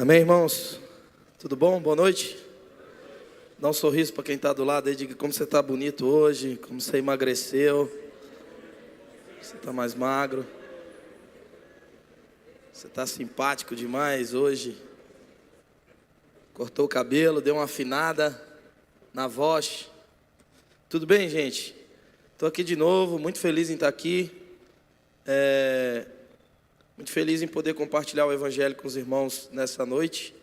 Amém, irmãos? Tudo bom? Boa noite. Dá um sorriso para quem está do lado aí, diga como você está bonito hoje, como você emagreceu, você está mais magro, você está simpático demais hoje, cortou o cabelo, deu uma afinada na voz. Tudo bem, gente? Estou aqui de novo, muito feliz em estar aqui, muito feliz em poder compartilhar o Evangelho com os irmãos nessa noite.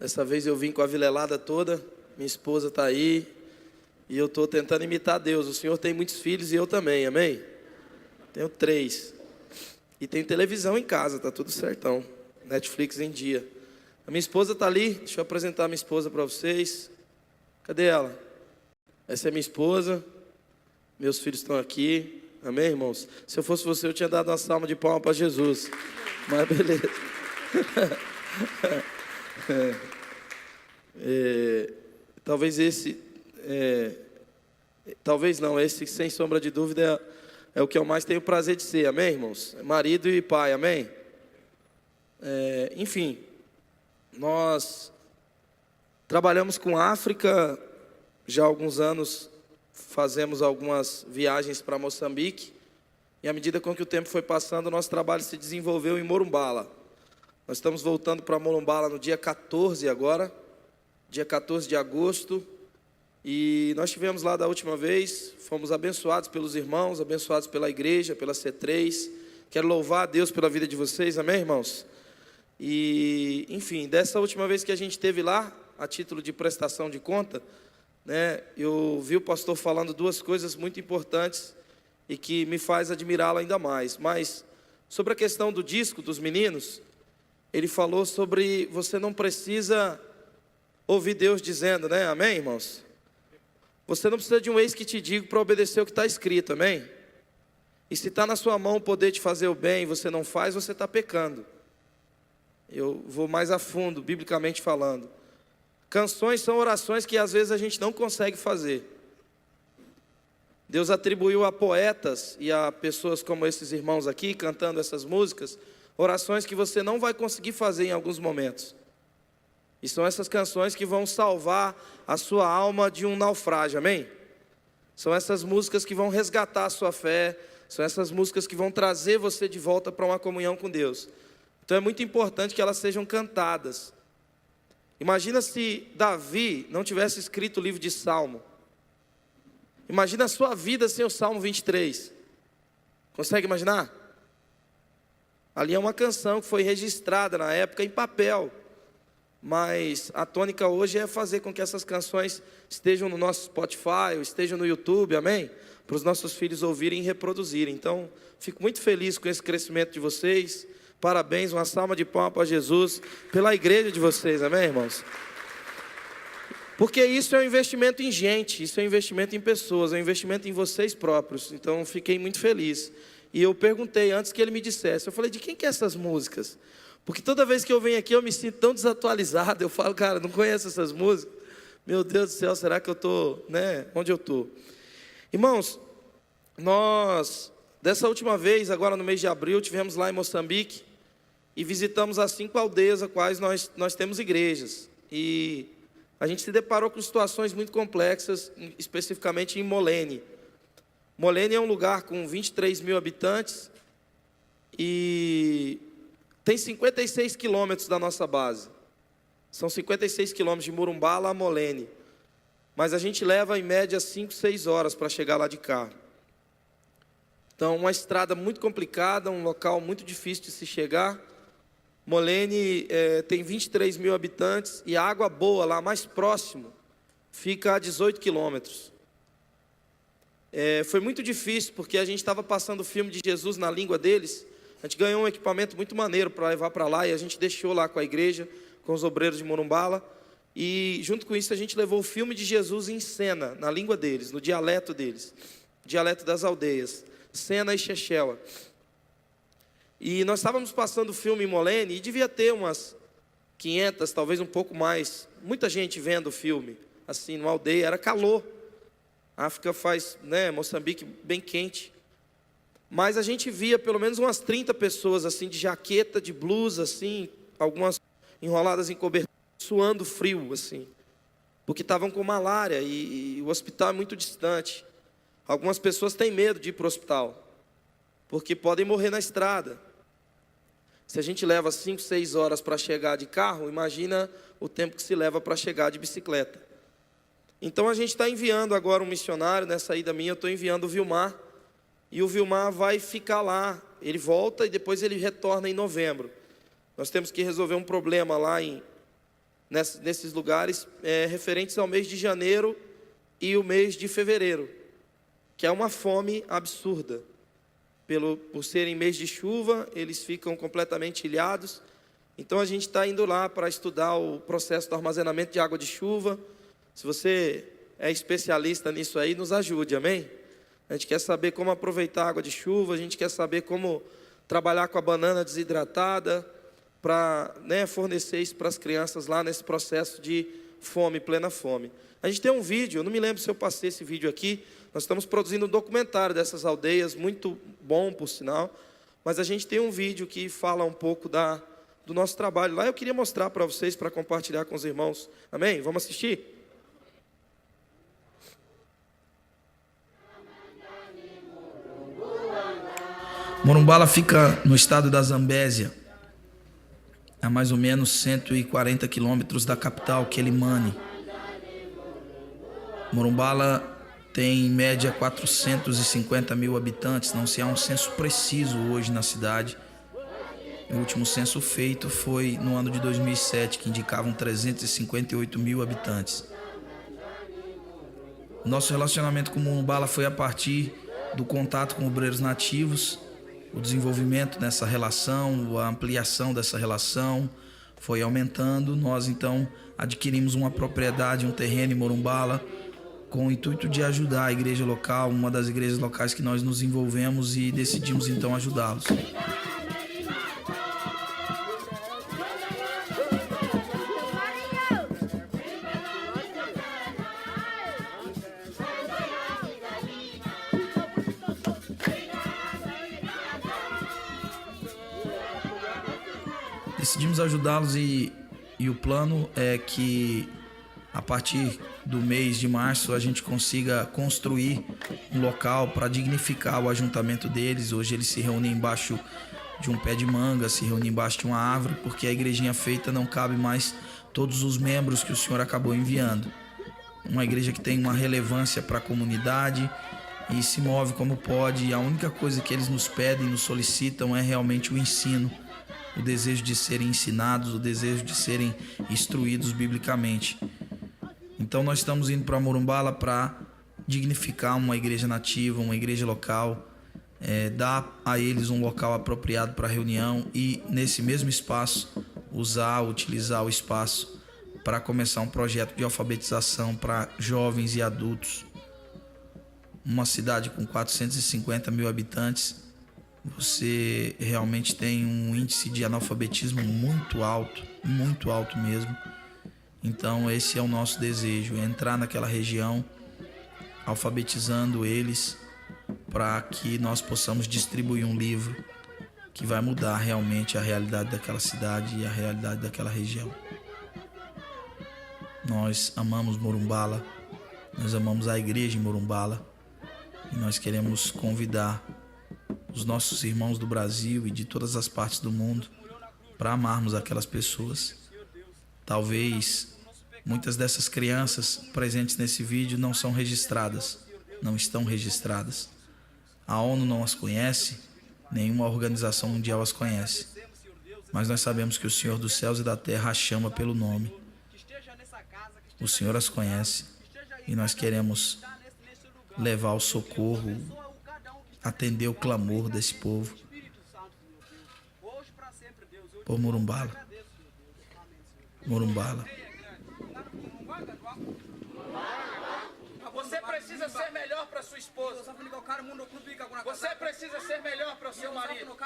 Dessa vez eu vim com a vilelada toda, minha esposa está aí, e eu estou tentando imitar Deus. O Senhor tem muitos filhos e eu também, amém? Tenho 3. E tem televisão em casa, está tudo certão, Netflix em dia. A minha esposa está ali, deixa eu apresentar a minha esposa para vocês. Cadê ela? Essa é minha esposa, meus filhos estão aqui. Amém, irmãos? Se eu fosse você, eu tinha dado uma salva de palmas para Jesus. Mas beleza. Talvez esse... talvez não, esse sem sombra de dúvida é o que eu mais tenho prazer de ser. Amém, irmãos? Marido e pai, amém? Enfim, nós trabalhamos com a África já há alguns anos. Fazemos algumas viagens para Moçambique, e à medida com que o tempo foi passando, o nosso trabalho se desenvolveu em Morumbala. Nós estamos voltando para Morumbala no dia 14 agora, dia 14 de agosto, e nós estivemos lá da última vez, fomos abençoados pelos irmãos, abençoados pela igreja, pela C3, quero louvar a Deus pela vida de vocês, amém, irmãos? E, enfim, dessa última vez que a gente esteve lá, a título de prestação de conta, eu vi o pastor falando 2 coisas muito importantes e que me faz admirá-lo ainda mais. Mas sobre a questão do disco dos meninos, ele falou sobre você não precisa ouvir Deus dizendo, né? Amém, irmãos? Você não precisa de um eis que te digo para obedecer o que está escrito, amém? E se está na sua mão poder te fazer o bem e você não faz, você está pecando. Eu vou mais a fundo, biblicamente falando. Canções são orações que às vezes a gente não consegue fazer. Deus atribuiu a poetas e a pessoas como esses irmãos aqui, cantando essas músicas, orações que você não vai conseguir fazer em alguns momentos. E são essas canções que vão salvar a sua alma de um naufrágio, amém? São essas músicas que vão resgatar a sua fé, são essas músicas que vão trazer você de volta para uma comunhão com Deus. Então é muito importante que elas sejam cantadas. Imagina se Davi não tivesse escrito o livro de Salmo. Imagina a sua vida sem o Salmo 23. Consegue imaginar? Ali é uma canção que foi registrada na época em papel. Mas a tônica hoje é fazer com que essas canções estejam no nosso Spotify, ou estejam no YouTube, amém? Para os nossos filhos ouvirem e reproduzirem. Então, fico muito feliz com esse crescimento de vocês. Parabéns, uma salva de palmas para Jesus, pela igreja de vocês, amém, irmãos? Porque isso é um investimento em gente, isso é um investimento em pessoas, é um investimento em vocês próprios. Então, fiquei muito feliz. E eu perguntei antes que ele me dissesse, eu falei, de quem que é essas músicas? Porque toda vez que eu venho aqui, eu me sinto tão desatualizado, eu falo, cara, não conheço essas músicas? Meu Deus do céu, será que eu estou, onde eu estou? Irmãos, dessa última vez, agora no mês de abril, tivemos lá em Moçambique, e visitamos as 5 aldeias a quais nós temos igrejas. E a gente se deparou com situações muito complexas, especificamente em Molene. Molene é um lugar com 23 mil habitantes e tem 56 quilômetros da nossa base. São 56 quilômetros de Morumbala a Molene. Mas a gente leva em média 5, 6 horas para chegar lá de carro. Então, uma estrada muito complicada, um local muito difícil de se chegar. Molene tem 23 mil habitantes e a Água Boa, lá mais próximo, fica a 18 quilômetros. Foi muito difícil, porque a gente estava passando o filme de Jesus na língua deles. A gente ganhou um equipamento muito maneiro para levar para lá e a gente deixou lá com a igreja, com os obreiros de Morumbala. E junto com isso a gente levou o filme de Jesus em cena, na língua deles, no dialeto deles, dialeto das aldeias, Sena e Chechela. E nós estávamos passando o filme em Molene e devia ter umas 500, talvez um pouco mais, muita gente vendo o filme, assim, numa aldeia, era calor. A África faz, Moçambique bem quente. Mas a gente via pelo menos umas 30 pessoas assim, de jaqueta, de blusa, assim, algumas enroladas em cobertor, suando frio, assim, porque estavam com malária e o hospital é muito distante. Algumas pessoas têm medo de ir para o hospital, porque podem morrer na estrada. Se a gente leva 5, 6 horas para chegar de carro, imagina o tempo que se leva para chegar de bicicleta. Então a gente está enviando agora um missionário, nessa ida minha eu estou enviando o Vilmar, e o Vilmar vai ficar lá, ele volta e depois ele retorna em novembro. Nós temos que resolver um problema lá nesses lugares referentes ao mês de janeiro e o mês de fevereiro, que é uma fome absurda. Por serem mês de chuva, eles ficam completamente ilhados. Então a gente está indo lá para estudar o processo do armazenamento de água de chuva. Se você é especialista nisso aí, nos ajude, amém? A gente quer saber como aproveitar a água de chuva, a gente quer saber como trabalhar com a banana desidratada, para fornecer isso para as crianças lá nesse processo de fome, plena fome. A gente tem um vídeo, eu não me lembro se eu passei esse vídeo aqui, nós estamos produzindo um documentário dessas aldeias, muito bom por sinal, mas a gente tem um vídeo que fala um pouco do nosso trabalho lá. Eu queria mostrar para vocês, para compartilhar com os irmãos, amém? Vamos assistir? Morumbala fica no estado da Zambésia, a mais ou menos 140 quilômetros da capital, Quelimane. Morumbala tem em média 450 mil habitantes, não se há um censo preciso hoje na cidade. O último censo feito foi no ano de 2007, que indicavam 358 mil habitantes. Nosso relacionamento com Morumbala foi a partir do contato com obreiros nativos, o desenvolvimento dessa relação, a ampliação dessa relação foi aumentando. Nós então adquirimos uma propriedade, um terreno em Morumbala, com o intuito de ajudar a igreja local, uma das igrejas locais que nós nos envolvemos, e decidimos então ajudá-los. Decidimos ajudá-los e o plano é que a partir do mês de março a gente consiga construir um local para dignificar o ajuntamento deles. Hoje eles se reúnem embaixo de um pé de manga, se reúnem embaixo de uma árvore, porque a igrejinha feita não cabe mais todos os membros que o Senhor acabou enviando. Uma igreja que tem uma relevância para a comunidade e se move como pode, e a única coisa que eles nos pedem, nos solicitam, é realmente o ensino, o desejo de serem ensinados, o desejo de serem instruídos biblicamente. Então nós estamos indo para Morumbala para dignificar uma igreja nativa, uma igreja local, dar a eles um local apropriado para reunião e nesse mesmo espaço utilizar o espaço para começar um projeto de alfabetização para jovens e adultos. Uma cidade com 450 mil habitantes, você realmente tem um índice de analfabetismo muito alto mesmo. Então esse é o nosso desejo, entrar naquela região, alfabetizando eles, para que nós possamos distribuir um livro que vai mudar realmente a realidade daquela cidade e a realidade daquela região. Nós amamos Morumbala, nós amamos a igreja em Morumbala, e nós queremos convidar os nossos irmãos do Brasil e de todas as partes do mundo para amarmos aquelas pessoas. Talvez muitas dessas crianças presentes nesse vídeo não são registradas, não estão registradas. A ONU não as conhece, nenhuma organização mundial as conhece. Mas nós sabemos que o Senhor dos céus e da terra as chama pelo nome. O Senhor as conhece e nós queremos levar o socorro, atender o clamor desse povo por Morumbala. Morumbala. Você precisa ser melhor para sua esposa. Você precisa ser melhor para o seu marido.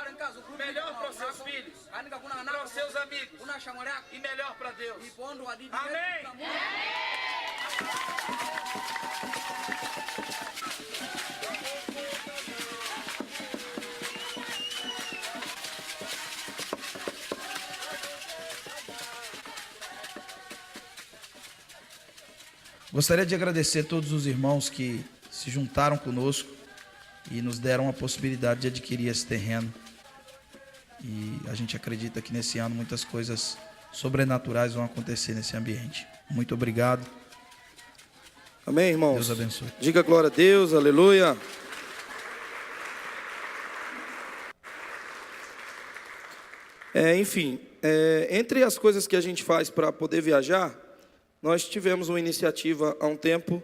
Melhor para os seus filhos. Para os seus amigos. E melhor para Deus. Amém. Gostaria de agradecer a todos os irmãos que se juntaram conosco e nos deram a possibilidade de adquirir esse terreno. E a gente acredita que nesse ano muitas coisas sobrenaturais vão acontecer nesse ambiente. Muito obrigado. Amém, irmãos? Deus abençoe. Diga glória a Deus, aleluia. Enfim, entre as coisas que a gente faz para poder viajar, nós tivemos uma iniciativa há um tempo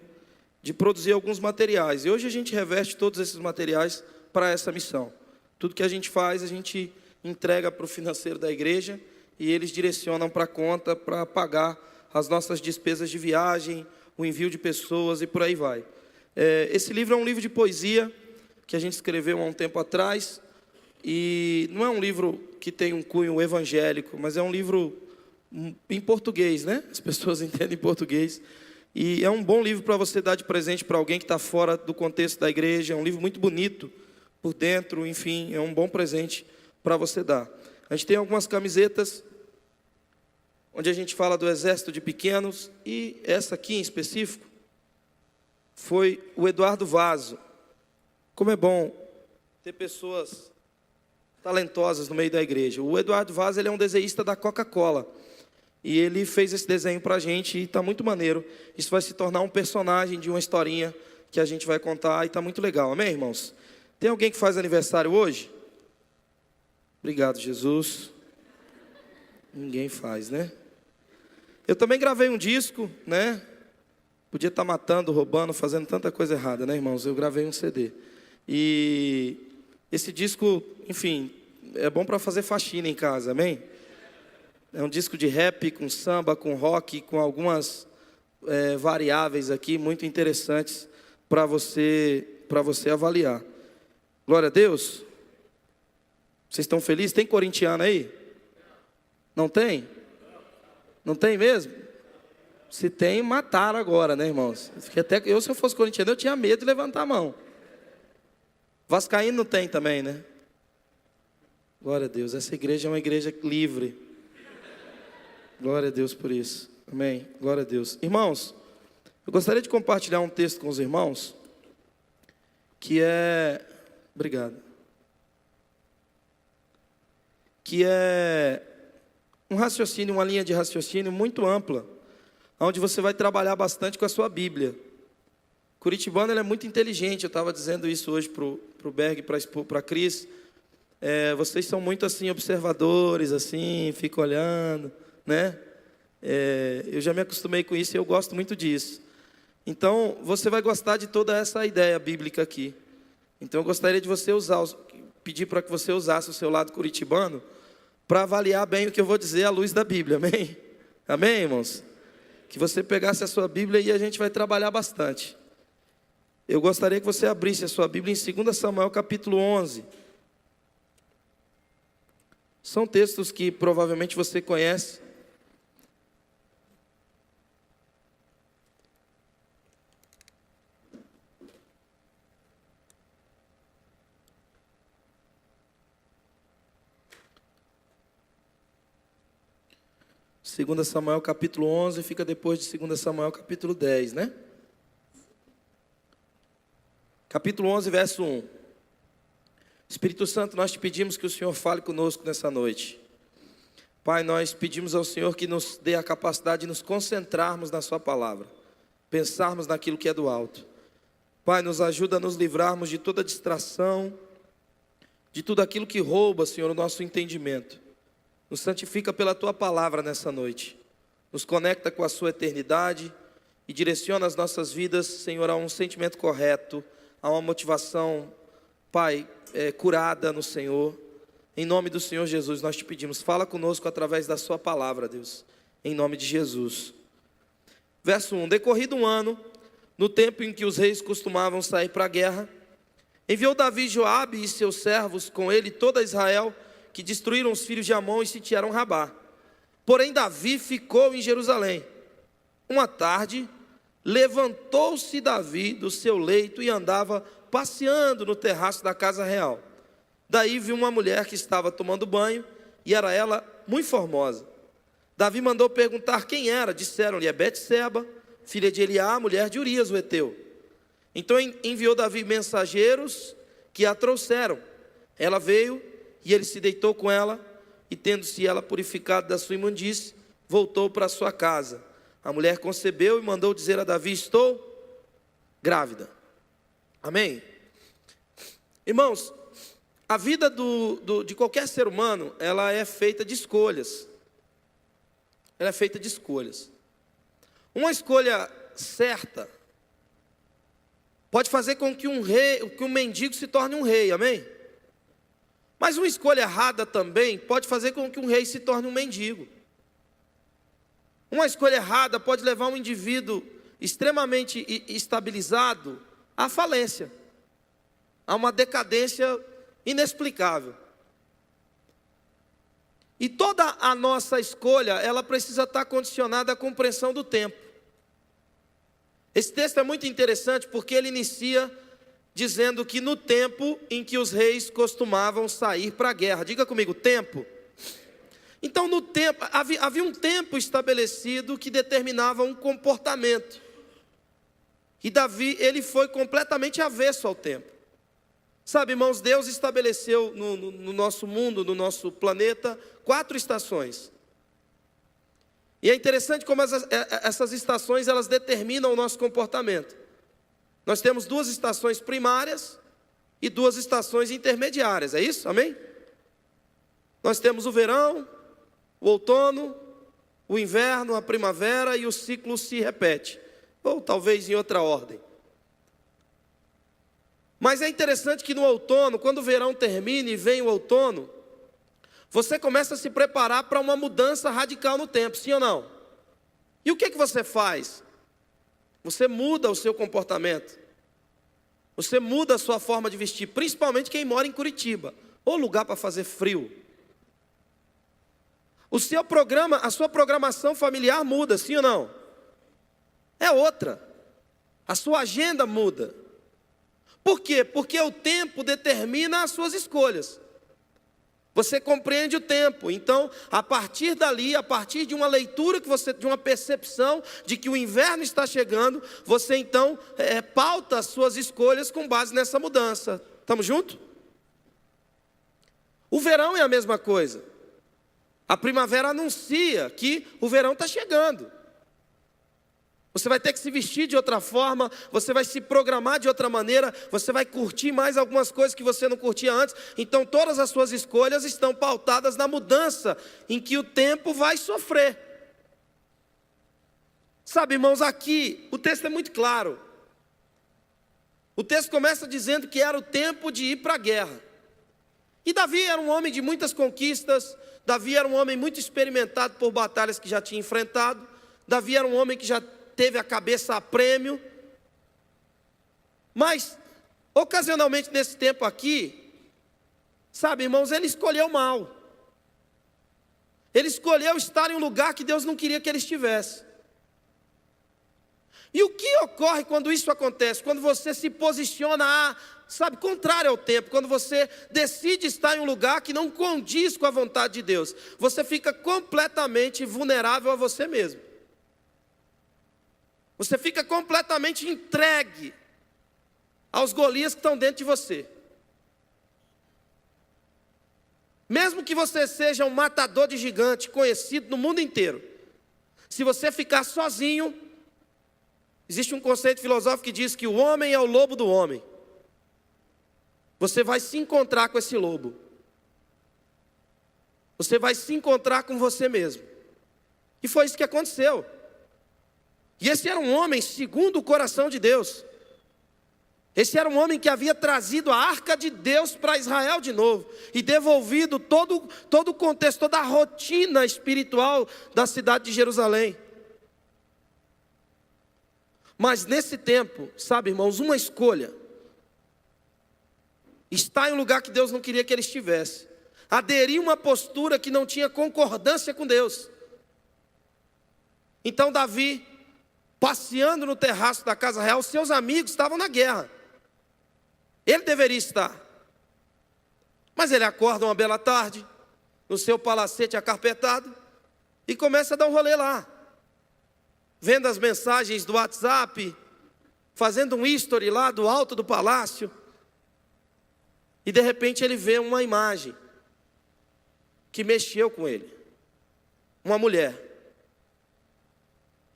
de produzir alguns materiais. E hoje a gente reveste todos esses materiais para essa missão. Tudo que a gente faz, a gente entrega para o financeiro da igreja e eles direcionam para a conta para pagar as nossas despesas de viagem, o envio de pessoas e por aí vai. Esse livro é um livro de poesia que a gente escreveu há um tempo atrás. E não é um livro que tem um cunho evangélico, mas é um livro em português, né? As pessoas entendem português. E é um bom livro para você dar de presente para alguém que está fora do contexto da igreja. É um livro muito bonito por dentro, enfim, é um bom presente para você dar. A gente tem algumas camisetas onde a gente fala do exército de pequenos, e essa aqui em específico foi o Eduardo Vaso. Como é bom ter pessoas talentosas no meio da igreja. O Eduardo Vaz, ele é um desenhista da Coca-Cola. E ele fez esse desenho para a gente e está muito maneiro. Isso vai se tornar um personagem de uma historinha que a gente vai contar e está muito legal. Amém, irmãos? Tem alguém que faz aniversário hoje? Obrigado, Jesus. Ninguém faz, né? Eu também gravei um disco, né? Podia estar matando, roubando, fazendo tanta coisa errada, né, irmãos? Eu gravei um CD. E esse disco, enfim, é bom para fazer faxina em casa, amém? É um disco de rap, com samba, com rock, com algumas variáveis aqui muito interessantes para você avaliar. Glória a Deus. Vocês estão felizes? Tem corintiano aí? Não tem? Não tem mesmo? Se tem, mataram agora, né, irmãos? Eu, se eu fosse corintiano, eu tinha medo de levantar a mão. Vascaíno não tem também, né? Glória a Deus. Essa igreja é uma igreja livre. Glória a Deus por isso. Amém. Glória a Deus. Irmãos, eu gostaria de compartilhar um texto com os irmãos, que é... Obrigado. Que é um raciocínio, uma linha de raciocínio muito ampla, onde você vai trabalhar bastante com a sua Bíblia. Curitibano, ele é muito inteligente. Eu estava dizendo isso hoje para o Berg e para a Cris. Vocês são muito assim, observadores, assim, ficam olhando, né? Eu já me acostumei com isso e eu gosto muito disso. Então, você vai gostar de toda essa ideia bíblica aqui. Então, eu gostaria de você pedir para que você usasse o seu lado curitibano para avaliar bem o que eu vou dizer à luz da Bíblia, amém? Amém, irmãos? Que você pegasse a sua Bíblia e a gente vai trabalhar bastante. Eu gostaria que você abrisse a sua Bíblia em 2 Samuel capítulo 11. São textos que provavelmente você conhece. Segunda Samuel capítulo 11 fica depois de 2 Samuel capítulo 10, né? Capítulo 11, verso 1. Espírito Santo, nós te pedimos que o Senhor fale conosco nessa noite. Pai, nós pedimos ao Senhor que nos dê a capacidade de nos concentrarmos na sua palavra, pensarmos naquilo que é do alto. Pai, nos ajuda a nos livrarmos de toda distração, de tudo aquilo que rouba, Senhor, o nosso entendimento. Nos santifica pela tua palavra nessa noite. Nos conecta com a sua eternidade e direciona as nossas vidas, Senhor, a um sentimento correto, a uma motivação, Pai, curada no Senhor. Em nome do Senhor Jesus, nós te pedimos, fala conosco através da sua palavra, Deus, em nome de Jesus. Verso 1, decorrido um ano, no tempo em que os reis costumavam sair para a guerra, enviou Davi Joabe e seus servos, com ele toda Israel, que destruíram os filhos de Amon e sitiaram Rabá. Porém Davi ficou em Jerusalém. Uma tarde, levantou-se Davi do seu leito e andava passeando no terraço da casa real. Daí viu uma mulher que estava tomando banho, e era ela muito formosa. Davi mandou perguntar quem era. Disseram-lhe, é Betseba, filha de Eliá, mulher de Urias, o heteu. Então enviou Davi mensageiros que a trouxeram. Ela veio e ele se deitou com ela, e tendo-se ela purificado da sua imundície, voltou para sua casa. A mulher concebeu e mandou dizer a Davi: estou grávida. Amém? Irmãos, a vida de qualquer ser humano, ela é feita de escolhas. Ela é feita de escolhas. Uma escolha certa pode fazer com que um mendigo se torne um rei, amém? Mas uma escolha errada também pode fazer com que um rei se torne um mendigo. Uma escolha errada pode levar um indivíduo extremamente estabilizado à falência, a uma decadência inexplicável. E toda a nossa escolha, ela precisa estar condicionada à compreensão do tempo. Esse texto é muito interessante porque ele inicia dizendo que no tempo em que os reis costumavam sair para a guerra. Diga comigo, tempo. Então no tempo, havia um tempo estabelecido que determinava um comportamento. E Davi, ele foi completamente avesso ao tempo. Sabe, irmãos, Deus estabeleceu no nosso mundo, no nosso planeta, 4 estações. E é interessante como essas estações, elas determinam o nosso comportamento. Nós temos 2 estações primárias e 2 estações intermediárias, é isso? Amém? Nós temos o verão, o outono, o inverno, a primavera, e o ciclo se repete, ou talvez em outra ordem. Mas é interessante que no outono, quando o verão termina e vem o outono, você começa a se preparar para uma mudança radical no tempo, sim ou não? E o que você faz? Você muda o seu comportamento. Você muda a sua forma de vestir, principalmente quem mora em Curitiba, ou lugar para fazer frio. O seu programa, a sua programação familiar muda, sim ou não? É outra. A sua agenda muda. Por quê? Porque o tempo determina as suas escolhas. Você compreende o tempo. Então, a partir dali, a partir de uma leitura de uma percepção de que o inverno está chegando, você então pauta as suas escolhas com base nessa mudança. Estamos juntos? O verão é a mesma coisa. A primavera anuncia que o verão está chegando. Você vai ter que se vestir de outra forma, você vai se programar de outra maneira, você vai curtir mais algumas coisas que você não curtia antes. Então todas as suas escolhas estão pautadas na mudança em que o tempo vai sofrer. Sabe, irmãos, aqui o texto é muito claro. O texto começa dizendo que era o tempo de ir para a guerra. E Davi era um homem de muitas conquistas, Davi era um homem muito experimentado por batalhas que já tinha enfrentado, Davi era um homem que já teve a cabeça a prêmio. Mas, ocasionalmente nesse tempo aqui, sabe, irmãos, ele escolheu mal. Ele escolheu estar em um lugar que Deus não queria que ele estivesse. E o que ocorre quando isso acontece? Quando você se posiciona, sabe, contrário ao tempo. Quando você decide estar em um lugar que não condiz com a vontade de Deus. Você fica completamente vulnerável a você mesmo. Você fica completamente entregue aos Golias que estão dentro de você. Mesmo que você seja um matador de gigante, conhecido no mundo inteiro, se você ficar sozinho, existe um conceito filosófico que diz que o homem é o lobo do homem. Você vai se encontrar com esse lobo. Você vai se encontrar com você mesmo. E foi isso que aconteceu. E esse era um homem segundo o coração de Deus. Esse era um homem que havia trazido a arca de Deus para Israel de novo. E devolvido todo o contexto, toda a rotina espiritual da cidade de Jerusalém. Mas nesse tempo, sabe, irmãos, uma escolha. Estar em um lugar que Deus não queria que ele estivesse. Aderir uma postura que não tinha concordância com Deus. Então Davi, passeando no terraço da casa real, seus amigos estavam na guerra. Ele deveria estar. Mas ele acorda uma bela tarde, no seu palacete acarpetado, e começa a dar um rolê lá. vendo as mensagens do WhatsApp, fazendo um history lá do alto do palácio, e de repente ele vê uma imagem que mexeu com ele. Uma mulher.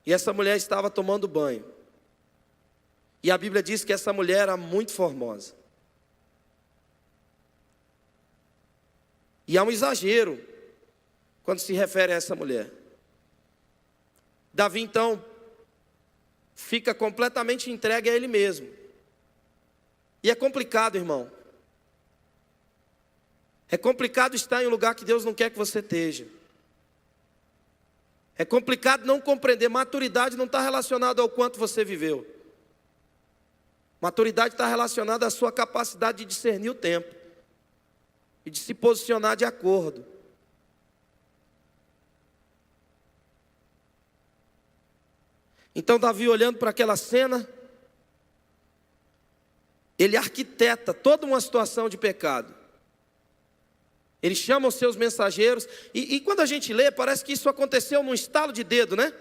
E essa mulher estava tomando banho. E a Bíblia diz que essa mulher era muito formosa. E há um exagero quando se refere a essa mulher. Davi então fica completamente entregue a ele mesmo. E é complicado, irmão. É complicado estar em um lugar que Deus não quer que você esteja. É complicado não compreender. Maturidade não está relacionada ao quanto você viveu. Maturidade está relacionada à sua capacidade de discernir o tempo e de se posicionar de acordo. Então Davi, olhando para aquela cena, ele arquiteta toda uma situação de pecado. Ele chama os seus mensageiros, e quando a gente lê, parece que isso aconteceu num estalo de dedo, né?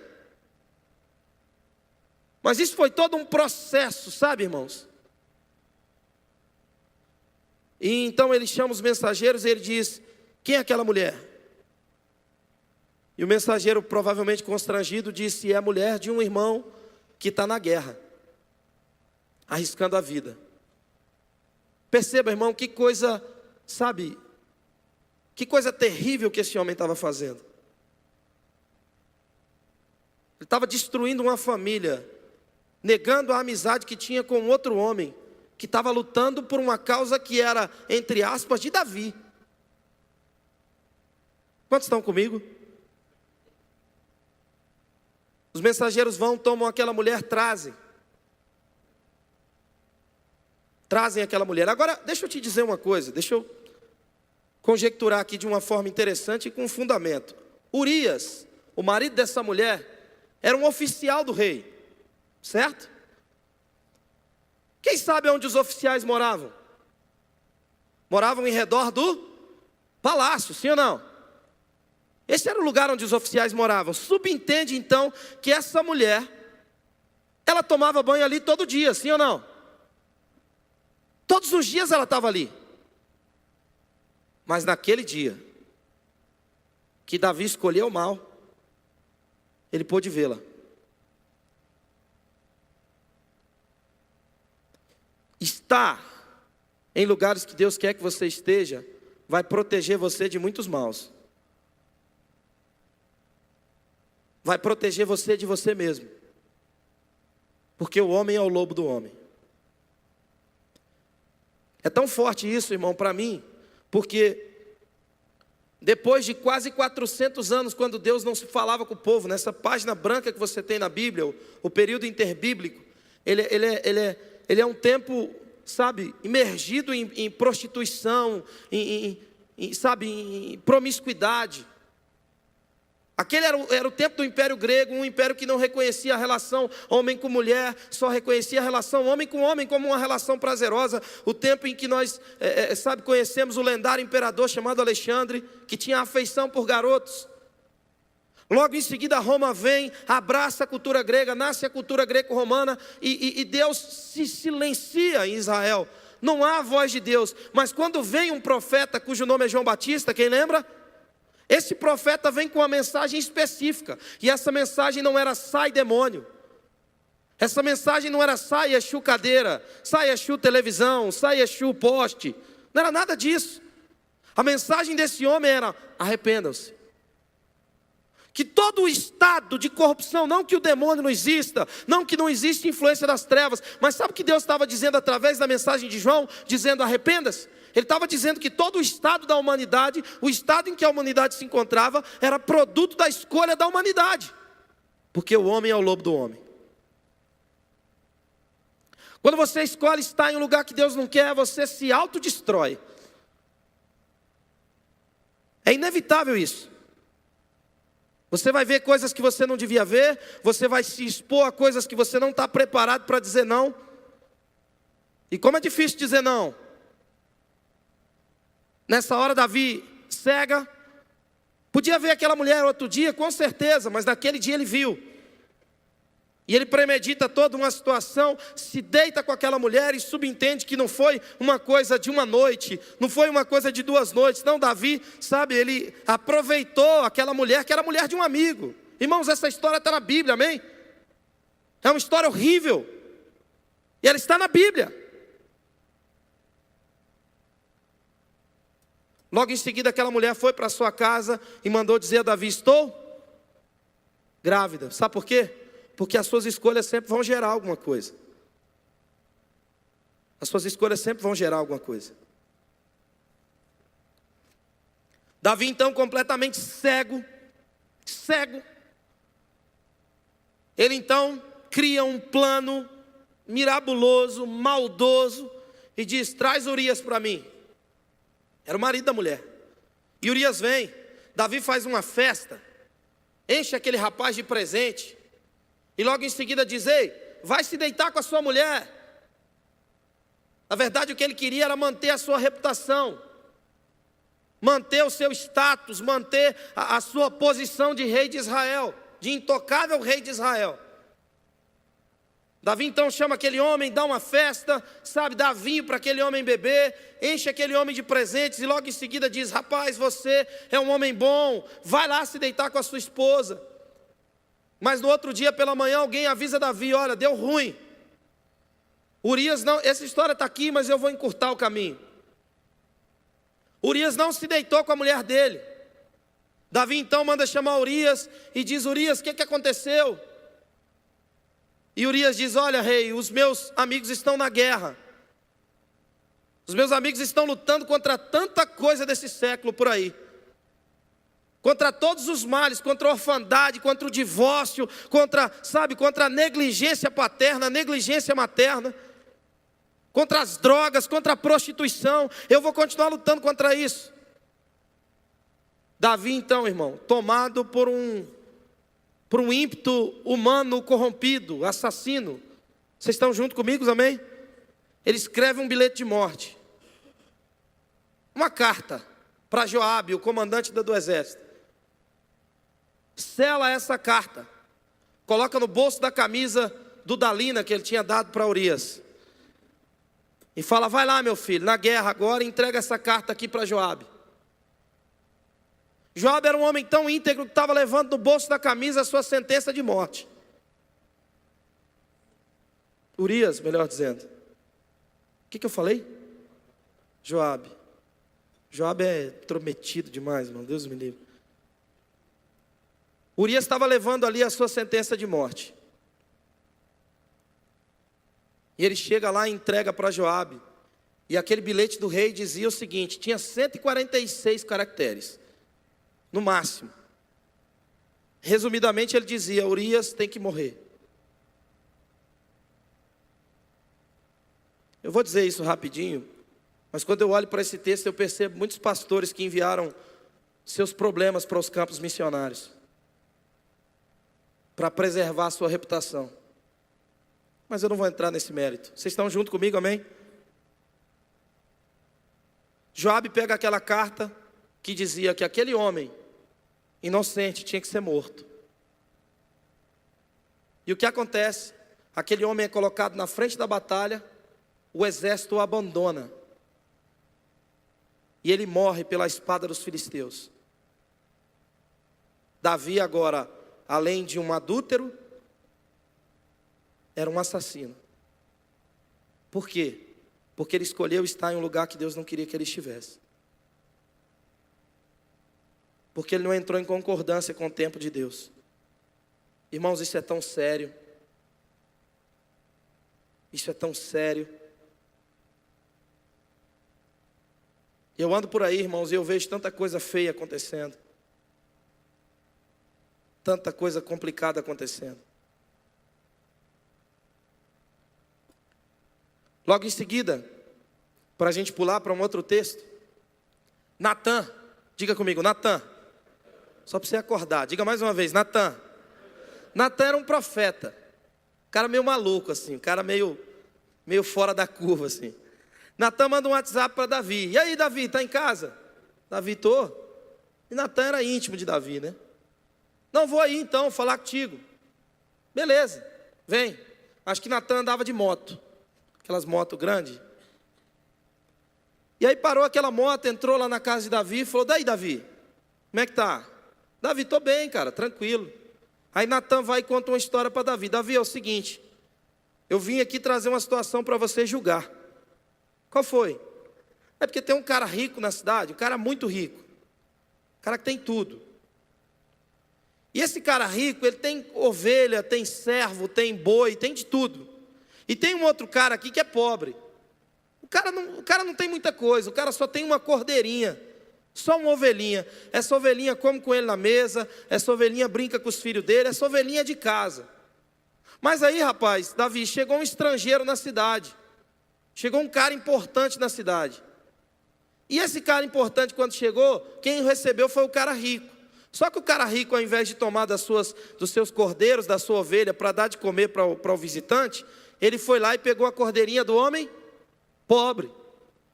Mas isso foi todo um processo, sabe, irmãos? E então ele chama os mensageiros e ele diz: quem é aquela mulher? E o mensageiro, provavelmente constrangido, disse: é a mulher de um irmão que está na guerra, arriscando a vida. Perceba, irmão, que coisa, sabe, que coisa terrível que esse homem estava fazendo. Ele estava destruindo uma família, negando a amizade que tinha com outro homem, que estava lutando por uma causa que era, entre aspas, de Davi. Quantos estão comigo? Os mensageiros vão, tomam aquela mulher, trazem aquela mulher. Agora, deixa eu te dizer uma coisa, deixa eu conjecturar aqui de uma forma interessante e com fundamento. Urias, o marido dessa mulher, era um oficial do rei, certo? Quem sabe onde os oficiais moravam? Moravam em redor do palácio, sim ou não? Esse era o lugar onde os oficiais moravam. Subentende então que essa mulher, ela tomava banho ali todo dia, sim ou não? Todos os dias ela estava ali. Mas naquele dia, que Davi escolheu mal, ele pôde vê-la. Estar em lugares que Deus quer que você esteja, vai proteger você de muitos maus. Vai proteger você de você mesmo. Porque o homem é o lobo do homem. É tão forte isso, irmão, para mim, porque depois de quase 400 anos, quando Deus não se falava com o povo, nessa página branca que você tem na Bíblia, o período interbíblico, ele é um tempo, sabe, imergido em prostituição, em promiscuidade. Aquele era o tempo do Império Grego, um império que não reconhecia a relação homem com mulher, só reconhecia a relação homem com homem como uma relação prazerosa. O tempo em que nós, conhecemos o lendário imperador chamado Alexandre, que tinha afeição por garotos. Logo em seguida Roma vem, abraça a cultura grega, nasce a cultura greco-romana e Deus se silencia em Israel. Não há a voz de Deus, mas quando vem um profeta cujo nome é João Batista, quem lembra? Esse profeta vem com uma mensagem específica, e essa mensagem não era sai demônio, essa mensagem não era sai Exu cadeira, sai Exu televisão, sai Exu poste, não era nada disso. A mensagem desse homem era: arrependam-se. Que todo o estado de corrupção, não que o demônio não exista, não que não existe influência das trevas, mas sabe o que Deus estava dizendo através da mensagem de João, dizendo arrependa-se? Ele estava dizendo que todo o estado da humanidade, o estado em que a humanidade se encontrava, era produto da escolha da humanidade. Porque o homem é o lobo do homem. Quando você escolhe estar em um lugar que Deus não quer, você se autodestrói. É inevitável isso. Você vai ver coisas que você não devia ver, você vai se expor a coisas que você não está preparado para dizer não. E como é difícil dizer não. Nessa hora Davi cega, podia ver aquela mulher outro dia, com certeza, mas naquele dia ele viu. E ele premedita toda uma situação, se deita com aquela mulher e subentende que não foi uma coisa de uma noite, não foi uma coisa de 2 noites. Não, Davi, sabe, ele aproveitou aquela mulher que era mulher de um amigo. Irmãos, essa história está na Bíblia, amém? É uma história horrível. E ela está na Bíblia. Logo em seguida aquela mulher foi para sua casa e mandou dizer a Davi: estou grávida. Sabe por quê? Porque as suas escolhas sempre vão gerar alguma coisa. As suas escolhas sempre vão gerar alguma coisa. Davi então, completamente cego, ele então cria um plano mirabuloso, maldoso, e diz: traz Urias para mim. Era o marido da mulher. E Urias vem, Davi faz uma festa, enche aquele rapaz de presente, e logo em seguida diz: ei, vai se deitar com a sua mulher. Na verdade o que ele queria era manter a sua reputação, manter o seu status, manter a sua posição de rei de Israel, de intocável rei de Israel. Davi então chama aquele homem, dá uma festa, sabe, dá vinho para aquele homem beber, enche aquele homem de presentes e logo em seguida diz: rapaz, você é um homem bom, vai lá se deitar com a sua esposa. Mas no outro dia pela manhã alguém avisa Davi: olha, deu ruim. Urias não, essa história está aqui, mas eu vou encurtar o caminho. Urias não se deitou com a mulher dele. Davi então manda chamar Urias e diz: Urias, o que aconteceu? E Urias diz: olha, rei, os meus amigos estão na guerra. Os meus amigos estão lutando contra tanta coisa desse século por aí. Contra todos os males, contra a orfandade, contra o divórcio, contra a negligência paterna, a negligência materna, contra as drogas, contra a prostituição. Eu vou continuar lutando contra isso. Davi então, irmão, tomado por um ímpeto humano corrompido, assassino. Vocês estão junto comigo, amém? Ele escreve um bilhete de morte, uma carta para Joabe, o comandante do exército. Sela essa carta, coloca no bolso da camisa do Dalina que ele tinha dado para Urias, e fala: vai lá, meu filho, na guerra agora, entrega essa carta aqui para Joabe. Joabe era um homem tão íntegro que estava levando no bolso da camisa a sua sentença de morte. Urias, melhor dizendo. O que eu falei? Joabe. Joabe é intrometido demais, irmão, Deus me livre. Urias estava levando ali a sua sentença de morte. E ele chega lá e entrega para Joabe. E aquele bilhete do rei dizia o seguinte: tinha 146 caracteres. No máximo. Resumidamente ele dizia: Urias tem que morrer. Eu vou dizer isso rapidinho, mas quando eu olho para esse texto eu percebo muitos pastores que enviaram seus problemas para os campos missionários, para preservar a sua reputação. Mas eu não vou entrar nesse mérito. Vocês estão junto comigo, amém? Joabe pega aquela carta que dizia que aquele homem inocente tinha que ser morto. E o que acontece? Aquele homem é colocado na frente da batalha, o exército o abandona, e ele morre pela espada dos filisteus. Davi agora, além de um adúltero, era um assassino. Por quê? Porque ele escolheu estar em um lugar que Deus não queria que ele estivesse. Porque ele não entrou em concordância com o tempo de Deus. Irmãos, isso é tão sério. Isso é tão sério. Eu ando por aí, irmãos, e eu vejo tanta coisa feia acontecendo. Tanta coisa complicada acontecendo. Logo em seguida, para a gente pular para um outro texto, Natã, diga comigo, Natã. Só para você acordar, diga mais uma vez, Natã. Natã era um profeta, um cara meio maluco assim, um cara meio fora da curva assim. Natã manda um WhatsApp para Davi: e aí, Davi, está em casa? Davi: tô. E Natã era íntimo de Davi, né? Não, vou aí então falar contigo. Beleza. Vem. Acho que Natan andava de moto. Aquelas motos grandes. E aí parou aquela moto, entrou lá na casa de Davi e falou: daí, Davi, como é que tá? Davi, tô bem, cara, tranquilo. Aí Natan vai e conta uma história para Davi. Davi, é o seguinte, eu vim aqui trazer uma situação para você julgar. Qual foi? É porque tem um cara rico na cidade, um cara muito rico. Um cara que tem tudo. E esse cara rico, ele tem ovelha, tem servo, tem boi, tem de tudo. E tem um outro cara aqui que é pobre. O cara não tem muita coisa, o cara só tem uma cordeirinha, só uma ovelhinha. Essa ovelhinha come com ele na mesa, essa ovelhinha brinca com os filhos dele, essa ovelhinha é de casa. Mas aí, rapaz, Davi, chegou um estrangeiro na cidade. Chegou um cara importante na cidade. E esse cara importante, quando chegou, quem o recebeu foi o cara rico. Só que o cara rico, ao invés de tomar dos seus cordeiros, da sua ovelha, para dar de comer para o visitante, ele foi lá e pegou a cordeirinha do homem pobre,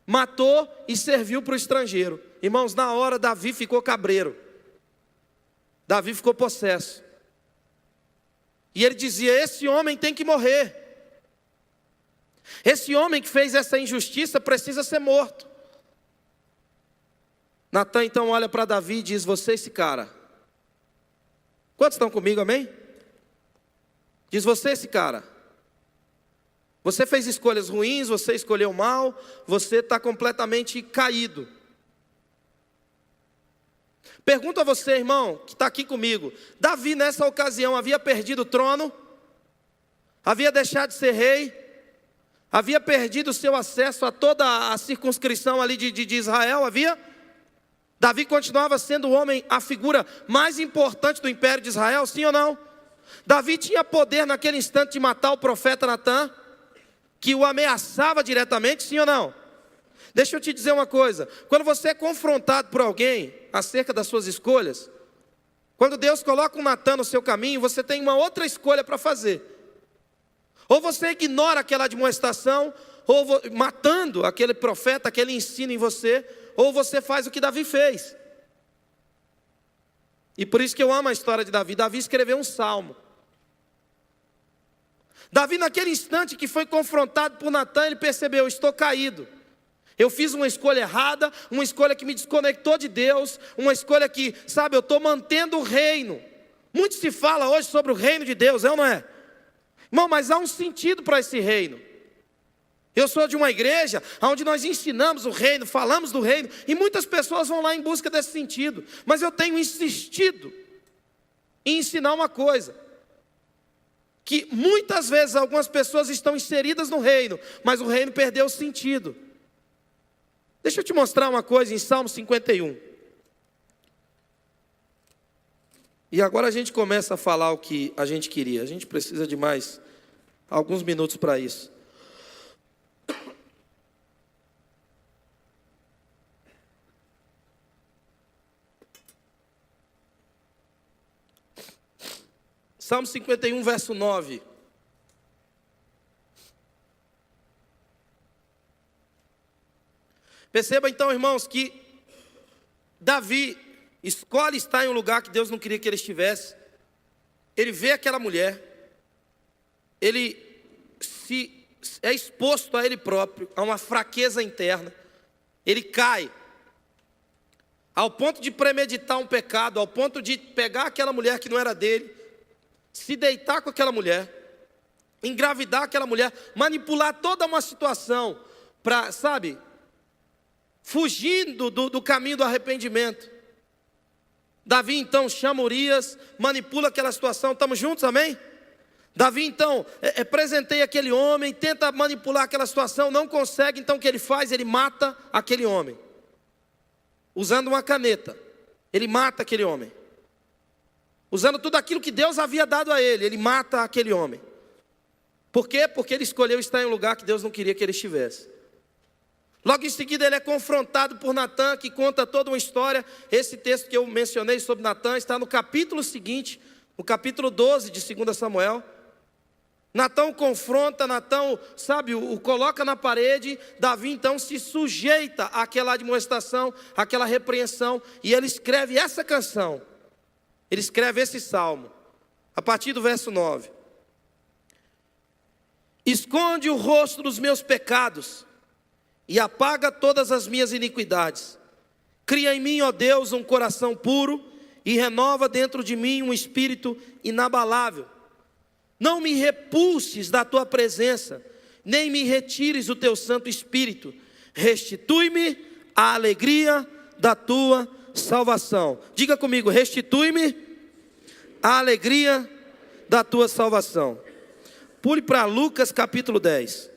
matou e serviu para o estrangeiro. Irmãos, na hora Davi ficou cabreiro. Davi ficou possesso. E ele dizia: esse homem tem que morrer. Esse homem que fez essa injustiça precisa ser morto. Natan então olha para Davi e diz: você esse cara. Quantos estão comigo, amém? Diz: você esse cara. Você fez escolhas ruins, você escolheu mal, você está completamente caído. Pergunto a você, irmão, que está aqui comigo: Davi nessa ocasião havia perdido o trono? Havia deixado de ser rei? Havia perdido o seu acesso a toda a circunscrição ali de Israel? Havia? Davi continuava sendo o homem, a figura mais importante do império de Israel, sim ou não? Davi tinha poder naquele instante de matar o profeta Natan, que o ameaçava diretamente, sim ou não? Deixa eu te dizer uma coisa: quando você é confrontado por alguém acerca das suas escolhas, quando Deus coloca um Natan no seu caminho, você tem uma outra escolha para fazer. Ou você ignora aquela admoestação, ou matando aquele profeta, aquele ensino em você, ou você faz o que Davi fez. E por isso que eu amo a história de Davi. Davi escreveu um salmo. Davi, naquele instante que foi confrontado por Natan, ele percebeu: estou caído. Eu fiz uma escolha errada, uma escolha que me desconectou de Deus, uma escolha que, sabe, eu estou mantendo o reino. Muito se fala hoje sobre o reino de Deus, é ou não é? Irmão, mas há um sentido para esse reino. Eu sou de uma igreja onde nós ensinamos o reino, falamos do reino, e muitas pessoas vão lá em busca desse sentido. Mas eu tenho insistido em ensinar uma coisa: que muitas vezes algumas pessoas estão inseridas no reino, mas o reino perdeu o sentido. Deixa eu te mostrar uma coisa em Salmo 51. E agora a gente começa a falar o que a gente queria. A gente precisa de mais alguns minutos para isso. Salmo 51, verso 9. Perceba então, irmãos, que Davi escolhe estar em um lugar que Deus não queria que ele estivesse. Ele vê aquela mulher, ele é exposto a ele próprio, a uma fraqueza interna. Ele cai, ao ponto de premeditar um pecado, ao ponto de pegar aquela mulher que não era dele, se deitar com aquela mulher, engravidar aquela mulher, manipular toda uma situação para, sabe, fugindo do caminho do arrependimento. Davi então chama Urias, manipula aquela situação. Estamos juntos, amém? Davi então presenteia aquele homem, tenta manipular aquela situação, não consegue. Então o que ele faz? Ele mata aquele homem, usando uma caneta. Ele mata aquele homem, usando tudo aquilo que Deus havia dado a ele. Ele mata aquele homem. Por quê? Porque ele escolheu estar em um lugar que Deus não queria que ele estivesse. Logo em seguida ele é confrontado por Natan, que conta toda uma história. Esse texto que eu mencionei sobre Natan está no capítulo seguinte, no capítulo 12 de 2 Samuel. Natan o confronta, Natan, sabe, o coloca na parede. Davi então se sujeita àquela admoestação, àquela repreensão, e ele escreve essa canção. Ele escreve esse salmo, a partir do verso 9. esconde o rosto dos meus pecados e apaga todas as minhas iniquidades. Cria em mim, ó Deus, um coração puro e renova dentro de mim um espírito inabalável. Não me repulses da tua presença, nem me retires o teu Santo Espírito. Restitui-me a alegria da tua salvação. Diga comigo, restitui-me a alegria da tua salvação. Pule para Lucas capítulo 10.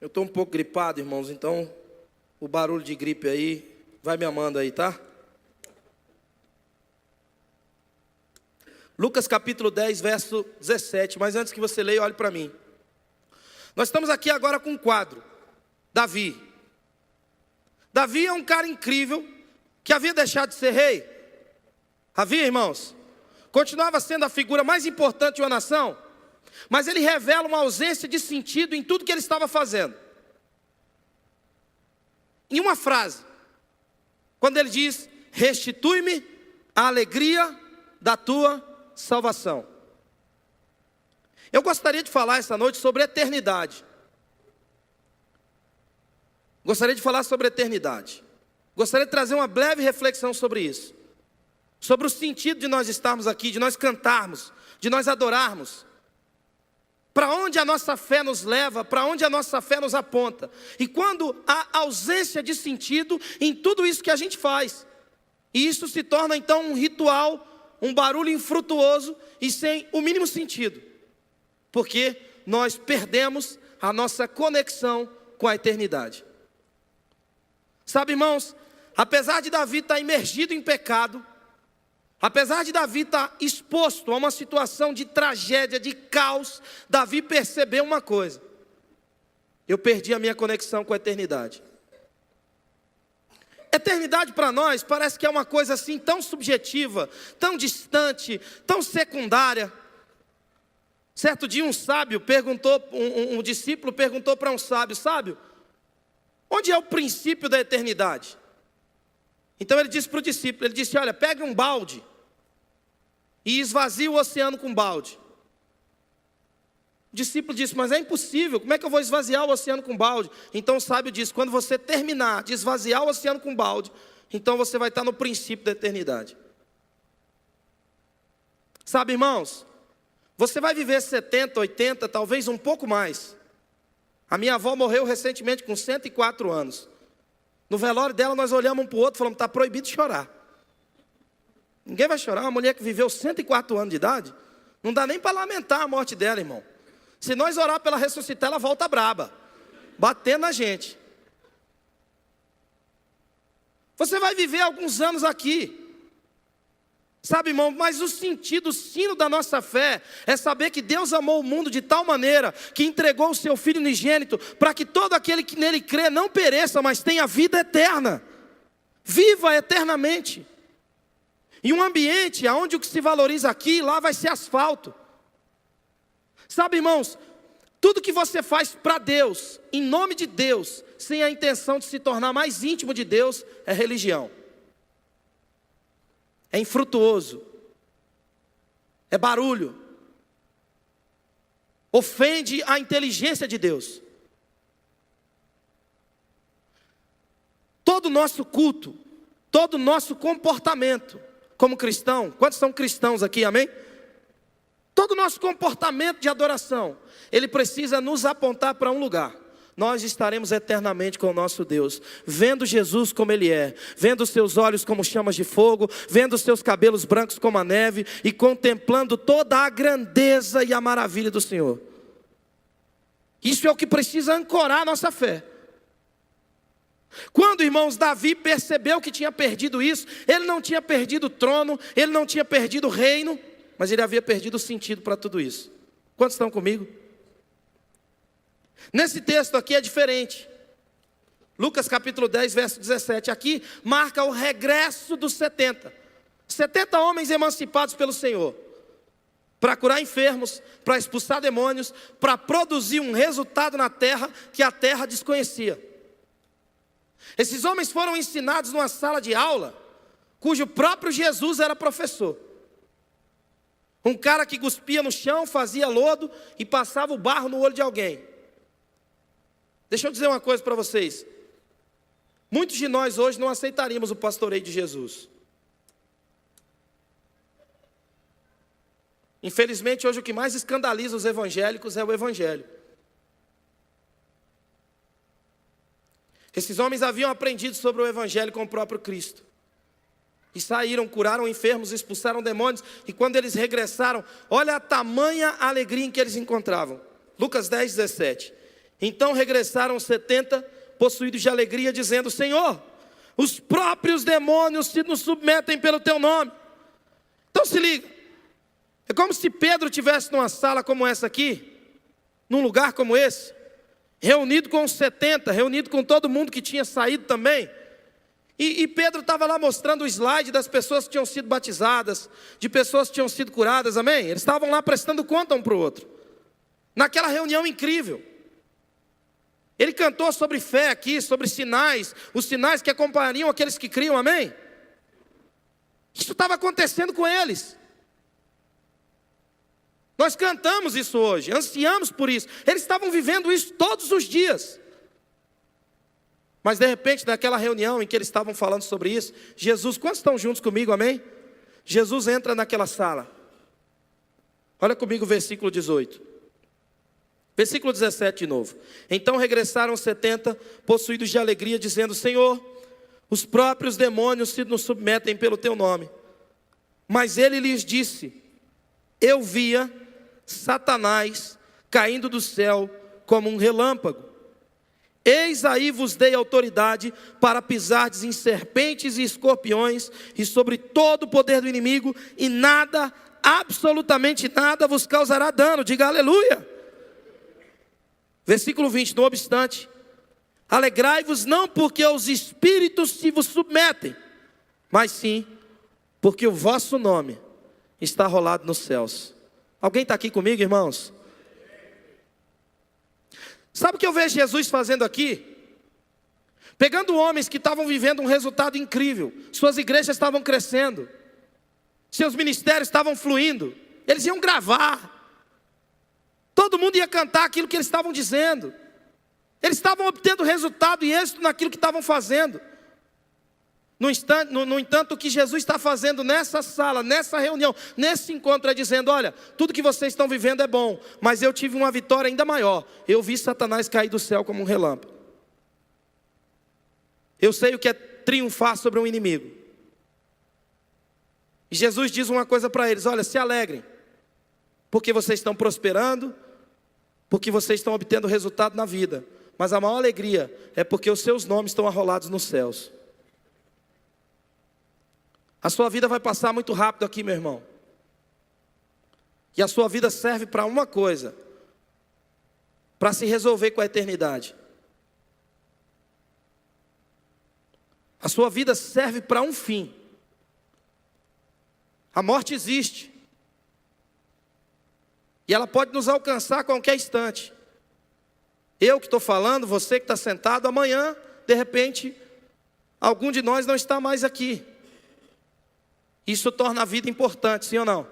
Eu estou um pouco gripado, irmãos, então o barulho de gripe aí, vai me amando aí, tá? Lucas capítulo 10, verso 17, mas antes que você leia, olhe para mim. Nós estamos aqui agora com um quadro, Davi. Davi é um cara incrível, que havia deixado de ser rei. Havia, irmãos? Continuava sendo a figura mais importante de uma nação, mas ele revela uma ausência de sentido em tudo que ele estava fazendo. Em uma frase, quando ele diz, restitui-me a alegria da tua salvação. Eu gostaria de falar essa noite sobre eternidade. Gostaria de falar sobre eternidade. Gostaria de trazer uma breve reflexão sobre isso. Sobre o sentido de nós estarmos aqui, de nós cantarmos, de nós adorarmos. Para onde a nossa fé nos leva, para onde a nossa fé nos aponta. E quando há ausência de sentido em tudo isso que a gente faz. E isso se torna então um ritual, um barulho infrutuoso e sem o mínimo sentido. Porque nós perdemos a nossa conexão com a eternidade. Sabe, irmãos, apesar de Davi estar imergido em pecado, apesar de Davi estar exposto a uma situação de tragédia, de caos, Davi percebeu uma coisa: eu perdi a minha conexão com a eternidade. Eternidade para nós parece que é uma coisa assim tão subjetiva, tão distante, tão secundária. Certo dia um sábio perguntou, um discípulo perguntou para um sábio: sábio, onde é o princípio da eternidade? Então ele disse para o discípulo, ele disse, olha, pega um balde e esvazie o oceano com balde. O discípulo disse, mas é impossível, como é que eu vou esvaziar o oceano com balde? Então o sábio disse, quando você terminar de esvaziar o oceano com balde, então você vai estar no princípio da eternidade. Sabe, irmãos, você vai viver 70, 80, talvez um pouco mais. A minha avó morreu recentemente com 104 anos. No velório dela nós olhamos um para o outro e falamos, está proibido de chorar. Ninguém vai chorar, uma mulher que viveu 104 anos de idade, não dá nem para lamentar a morte dela, irmão. Se nós orar para ela ressuscitar, ela volta braba, batendo na gente. Você vai viver alguns anos aqui. Sabe, irmão, mas o sentido, o sino da nossa fé é saber que Deus amou o mundo de tal maneira que entregou o seu Filho unigênito para que todo aquele que nele crê não pereça, mas tenha vida eterna. Viva eternamente. Em um ambiente onde o que se valoriza aqui, lá vai ser asfalto. Sabe, irmãos, tudo que você faz para Deus, em nome de Deus, sem a intenção de se tornar mais íntimo de Deus, é religião. É infrutuoso, é barulho, ofende a inteligência de Deus. Todo o nosso culto, todo o nosso comportamento como cristão, quantos são cristãos aqui, amém? Todo o nosso comportamento de adoração, ele precisa nos apontar para um lugar. Nós estaremos eternamente com o nosso Deus, vendo Jesus como Ele é, vendo os seus olhos como chamas de fogo, vendo os seus cabelos brancos como a neve e contemplando toda a grandeza e a maravilha do Senhor. Isso é o que precisa ancorar a nossa fé. Quando, irmãos, Davi percebeu que tinha perdido isso, ele não tinha perdido o trono, ele não tinha perdido o reino, mas ele havia perdido o sentido para tudo isso. Quantos estão comigo? Nesse texto aqui é diferente. Lucas capítulo 10, verso 17. Aqui marca o regresso dos 70. 70 homens emancipados pelo Senhor. Para curar enfermos, para expulsar demônios, para produzir um resultado na terra que a terra desconhecia. Esses homens foram ensinados numa sala de aula, cujo próprio Jesus era professor. Um cara que cuspia no chão, fazia lodo e passava o barro no olho de alguém. Deixa eu dizer uma coisa para vocês. Muitos de nós hoje não aceitaríamos o pastoreio de Jesus. Infelizmente, hoje o que mais escandaliza os evangélicos é o evangelho. Esses homens haviam aprendido sobre o evangelho com o próprio Cristo. E saíram, curaram enfermos, expulsaram demônios. E quando eles regressaram, olha a tamanha alegria em que eles encontravam. Lucas 10, 17. Então regressaram 70, possuídos de alegria, dizendo: Senhor, os próprios demônios se nos submetem pelo teu nome. Então se liga. É como se Pedro estivesse numa sala como essa aqui, num lugar como esse, reunido com os 70, reunido com todo mundo que tinha saído também. E Pedro estava lá mostrando o slide das pessoas que tinham sido batizadas, de pessoas que tinham sido curadas, amém? Eles estavam lá prestando conta um para o outro, naquela reunião incrível. Ele cantou sobre fé aqui, sobre sinais, os sinais que acompanhariam aqueles que criam, amém? Isso estava acontecendo com eles. Nós cantamos isso hoje, ansiamos por isso. Eles estavam vivendo isso todos os dias. Mas de repente, naquela reunião em que eles estavam falando sobre isso, Jesus, quantos estão juntos comigo, amém? Jesus entra naquela sala. Olha comigo o versículo 18. Versículo 17 de novo. Então regressaram 70, possuídos de alegria, dizendo: Senhor, os próprios demônios se nos submetem pelo teu nome. Mas ele lhes disse: eu via Satanás caindo do céu como um relâmpago. Eis aí vos dei autoridade para pisardes em serpentes e escorpiões e sobre todo o poder do inimigo, e nada, absolutamente nada vos causará dano. Diga aleluia. Versículo 20, não obstante, alegrai-vos não porque os espíritos se vos submetem, mas sim porque o vosso nome está rolado nos céus. Alguém está aqui comigo, irmãos? Sabe o que eu vejo Jesus fazendo aqui? Pegando homens que estavam vivendo um resultado incrível. Suas igrejas estavam crescendo, seus ministérios estavam fluindo. Eles iam gravar, todo mundo ia cantar aquilo que eles estavam dizendo. Eles estavam obtendo resultado e êxito naquilo que estavam fazendo. No entanto, o que Jesus está fazendo nessa sala, nessa reunião, nesse encontro é dizendo: olha, tudo que vocês estão vivendo é bom, mas eu tive uma vitória ainda maior. Eu vi Satanás cair do céu como um relâmpago. Eu sei o que é triunfar sobre um inimigo. E Jesus diz uma coisa para eles: olha, se alegrem, porque vocês estão prosperando, porque vocês estão obtendo resultado na vida. Mas a maior alegria é porque os seus nomes estão arrolados nos céus. A sua vida vai passar muito rápido aqui, meu irmão. E a sua vida serve para uma coisa: para se resolver com a eternidade. A sua vida serve para um fim. A morte existe. E ela pode nos alcançar a qualquer instante. Eu que estou falando, você que está sentado, amanhã, de repente, algum de nós não está mais aqui. Isso torna a vida importante, sim ou não?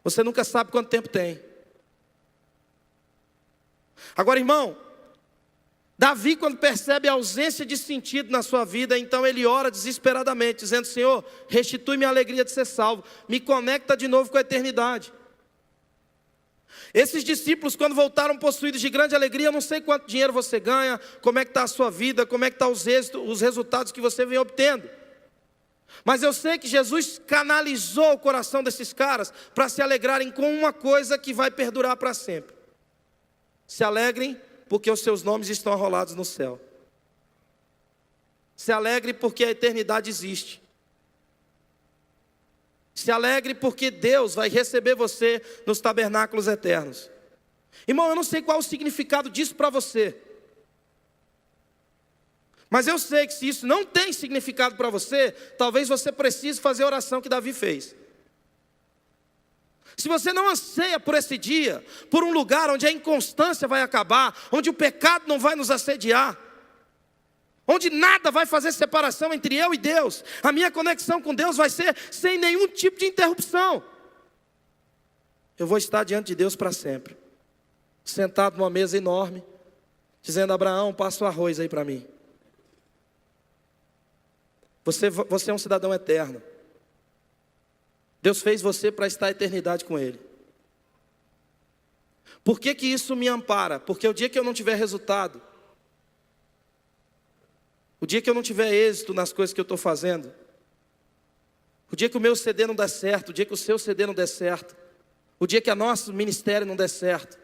Você nunca sabe quanto tempo tem. Agora, irmão, Davi, quando percebe a ausência de sentido na sua vida, então ele ora desesperadamente, dizendo: Senhor, restitui-me a alegria de ser salvo, me conecta de novo com a eternidade. Esses discípulos, quando voltaram possuídos de grande alegria, eu não sei quanto dinheiro você ganha, como é que está a sua vida, como é que estão os resultados que você vem obtendo. Mas eu sei que Jesus canalizou o coração desses caras para se alegrarem com uma coisa que vai perdurar para sempre. Se alegrem porque os seus nomes estão arrolados no céu. Se alegre porque a eternidade existe. Se alegre porque Deus vai receber você nos tabernáculos eternos. Irmão, eu não sei qual o significado disso para você. Mas eu sei que se isso não tem significado para você, talvez você precise fazer a oração que Davi fez. Se você não anseia por esse dia, por um lugar onde a inconstância vai acabar, onde o pecado não vai nos assediar, onde nada vai fazer separação entre eu e Deus. A minha conexão com Deus vai ser sem nenhum tipo de interrupção. Eu vou estar diante de Deus para sempre, sentado numa mesa enorme, dizendo: Abraão, passa o arroz aí para mim. Você é um cidadão eterno. Deus fez você para estar a eternidade com Ele. Por que que isso me ampara? Porque o dia que eu não tiver resultado, o dia que eu não tiver êxito nas coisas que eu estou fazendo, o dia que o meu CD não der certo, o dia que o seu CD não der certo, o dia que o nosso ministério não der certo,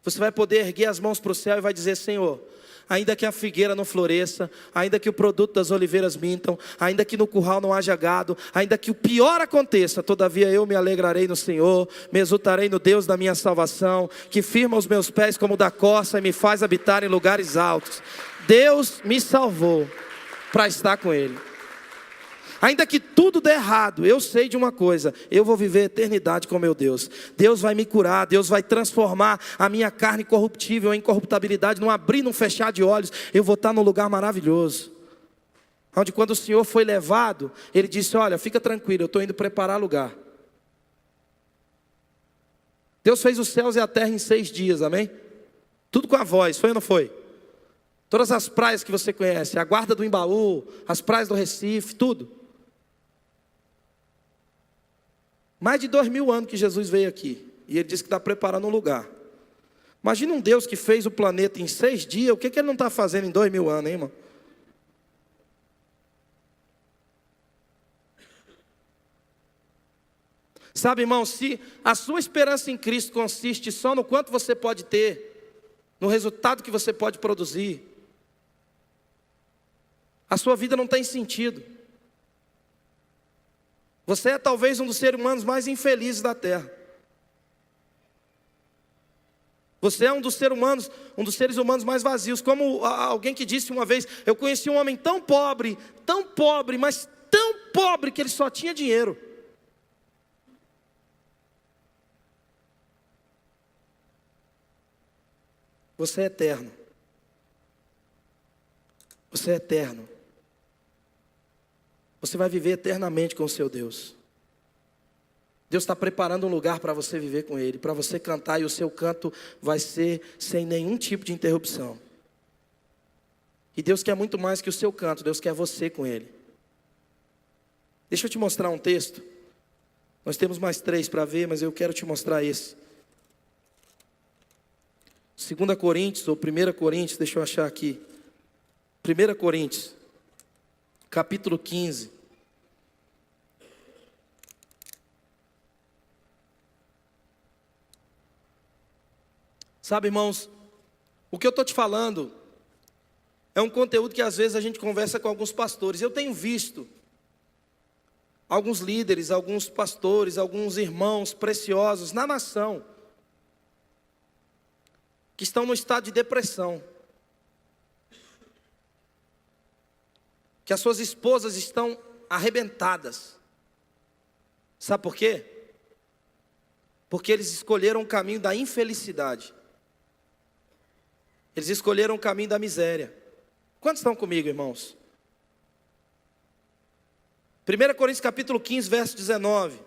você vai poder erguer as mãos para o céu e vai dizer: Senhor, ainda que a figueira não floresça, ainda que o produto das oliveiras mintam, ainda que no curral não haja gado, ainda que o pior aconteça, todavia eu me alegrarei no Senhor, me exultarei no Deus da minha salvação, que firma os meus pés como da corça e me faz habitar em lugares altos. Deus me salvou para estar com Ele. Ainda que tudo dê errado, eu sei de uma coisa: eu vou viver a eternidade com meu Deus. Deus vai me curar, Deus vai transformar a minha carne corruptível em incorruptibilidade, num abrir e num fechar de olhos. Eu vou estar num lugar maravilhoso, onde quando o Senhor foi levado, Ele disse: olha, fica tranquilo, eu estou indo preparar lugar. Deus fez os céus e a terra em 6 dias, amém? Tudo com a voz, foi ou não foi? Todas as praias que você conhece, a Guarda do Embaú, as praias do Recife, tudo. Mais de 2000 anos que Jesus veio aqui, e Ele disse que está preparando um lugar. Imagina um Deus que fez o planeta em 6 dias, o que Ele não está fazendo em 2000 anos, hein, irmão? Sabe, irmão, se a sua esperança em Cristo consiste só no quanto você pode ter, no resultado que você pode produzir, a sua vida não tem sentido. Você é talvez um dos seres humanos mais infelizes da terra. Você é um dos seres humanos mais vazios. Como alguém que disse uma vez: eu conheci um homem tão pobre, mas tão pobre que ele só tinha dinheiro. Você é eterno. Você é eterno. Você vai viver eternamente com o seu Deus. Deus está preparando um lugar para você viver com Ele, para você cantar, e o seu canto vai ser sem nenhum tipo de interrupção. E Deus quer muito mais que o seu canto, Deus quer você com Ele. Deixa eu te mostrar um texto. Nós temos mais 3 para ver, mas eu quero te mostrar esse. 2 Coríntios, ou 1 Coríntios, deixa eu achar aqui. 1 Coríntios, capítulo 15. Sabe, irmãos, o que eu estou te falando é um conteúdo que às vezes a gente conversa com alguns pastores. Eu tenho visto alguns líderes, alguns pastores, alguns irmãos preciosos na nação que estão no estado de depressão, que as suas esposas estão arrebentadas. Sabe por quê? Porque eles escolheram o caminho da infelicidade. Eles escolheram o caminho da miséria. Quantos estão comigo, irmãos? 1 Coríntios capítulo 15, verso 19.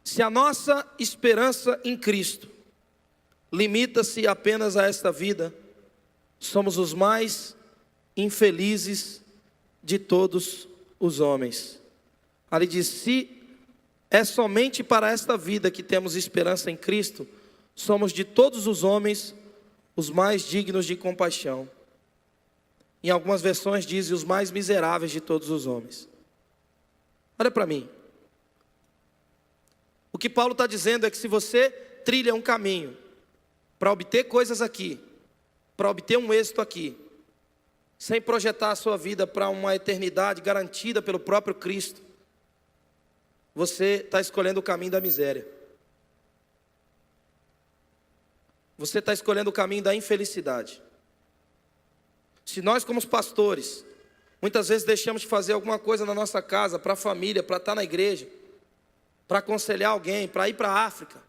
Se a nossa esperança em Cristo limita-se apenas a esta vida, somos os mais infelizes de todos os homens. Ali diz: se é somente para esta vida que temos esperança em Cristo, somos de todos os homens os mais dignos de compaixão. Em algumas versões diz: os mais miseráveis de todos os homens. Olha para mim. O que Paulo está dizendo é que se você trilha um caminho para obter coisas aqui, para obter um êxito aqui, sem projetar a sua vida para uma eternidade garantida pelo próprio Cristo, você está escolhendo o caminho da miséria. Você está escolhendo o caminho da infelicidade. Se nós, como os pastores, muitas vezes deixamos de fazer alguma coisa na nossa casa, para a família, para estar na igreja, para aconselhar alguém, para ir para a África,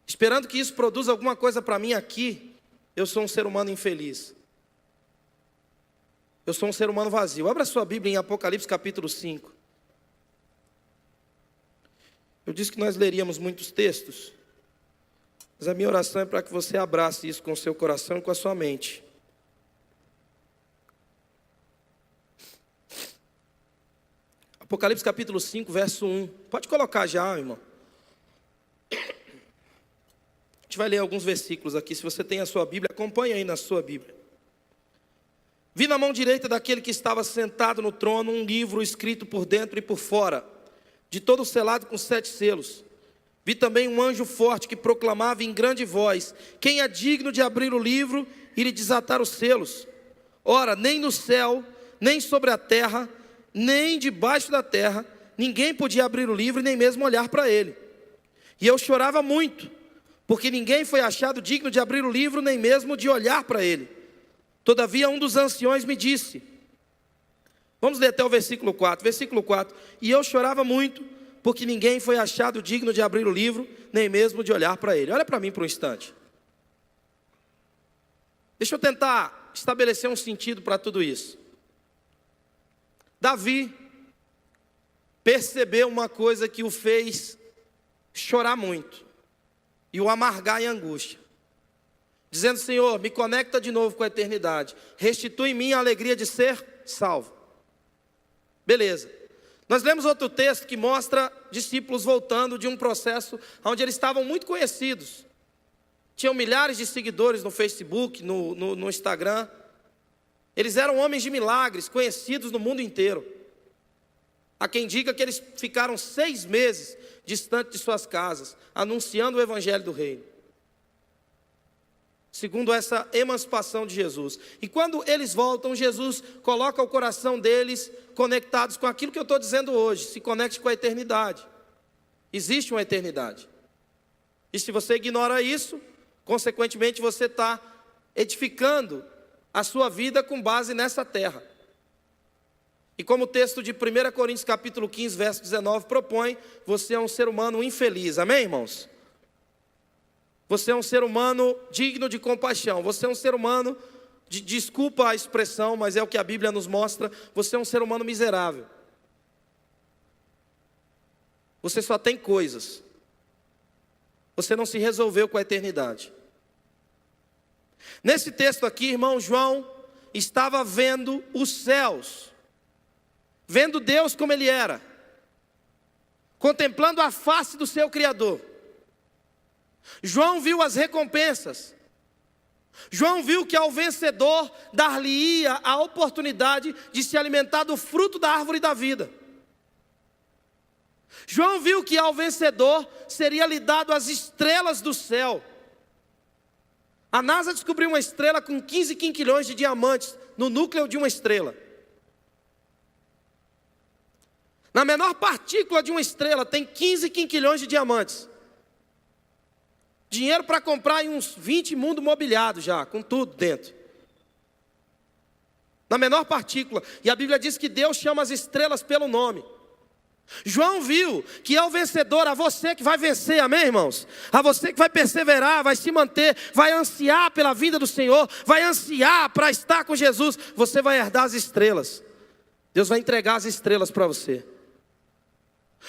esperando que isso produza alguma coisa para mim aqui, eu sou um ser humano infeliz. Eu sou um ser humano vazio. Abra sua Bíblia em Apocalipse capítulo 5. Eu disse que nós leríamos muitos textos, mas a minha oração é para que você abrace isso com o seu coração e com a sua mente. Apocalipse capítulo 5, verso 1. Pode colocar já, irmão. A gente vai ler alguns versículos aqui. Se você tem a sua Bíblia, acompanhe aí na sua Bíblia. Vi na mão direita daquele que estava sentado no trono um livro escrito por dentro e por fora, de todo selado com 7 selos. Vi também um anjo forte que proclamava em grande voz: quem é digno de abrir o livro e lhe desatar os selos? Ora, nem no céu, nem sobre a terra, nem debaixo da terra, ninguém podia abrir o livro e nem mesmo olhar para ele. E eu chorava muito, porque ninguém foi achado digno de abrir o livro, nem mesmo de olhar para ele. Todavia um dos anciões me disse, vamos ler até o versículo 4, versículo 4. E eu chorava muito, porque ninguém foi achado digno de abrir o livro, nem mesmo de olhar para ele. Olha para mim por um instante. Deixa eu tentar estabelecer um sentido para tudo isso. Davi percebeu uma coisa que o fez chorar muito e o amargar em angústia, dizendo: Senhor, me conecta de novo com a eternidade, restitui em mim a alegria de ser salvo. Beleza. Nós lemos outro texto que mostra discípulos voltando de um processo onde eles estavam muito conhecidos, tinham milhares de seguidores no Facebook, no Instagram. Eles eram homens de milagres, conhecidos no mundo inteiro. Há quem diga que eles ficaram 6 meses distante de suas casas, anunciando o evangelho do reino, segundo essa emancipação de Jesus. E quando eles voltam, Jesus coloca o coração deles conectados com aquilo que eu estou dizendo hoje. Se conecte com a eternidade. Existe uma eternidade. E se você ignora isso, consequentemente você está edificando a sua vida com base nessa terra. E como o texto de 1 Coríntios capítulo 15, verso 19 propõe, você é um ser humano infeliz. Amém, irmãos? Você é um ser humano digno de compaixão. Você é um ser humano, desculpa a expressão, mas é o que a Bíblia nos mostra. Você é um ser humano miserável. Você só tem coisas. Você não se resolveu com a eternidade. Nesse texto aqui, irmão, João estava vendo os céus, vendo Deus como Ele era, contemplando a face do seu Criador. João viu as recompensas. João viu que ao vencedor dar-lhe-ia a oportunidade de se alimentar do fruto da árvore da vida. João viu que ao vencedor seria lhe dado as estrelas do céu. A NASA descobriu uma estrela com 15 quinquilhões de diamantes no núcleo de uma estrela. Na menor partícula de uma estrela tem 15 quinquilhões de diamantes. Dinheiro para comprar em uns 20 mundos mobiliados já, com tudo dentro. Na menor partícula. E a Bíblia diz que Deus chama as estrelas pelo nome. João viu que é o vencedor, a você que vai vencer, amém, irmãos? A você que vai perseverar, vai se manter, vai ansiar pela vinda do Senhor, vai ansiar para estar com Jesus, você vai herdar as estrelas. Deus vai entregar as estrelas para você.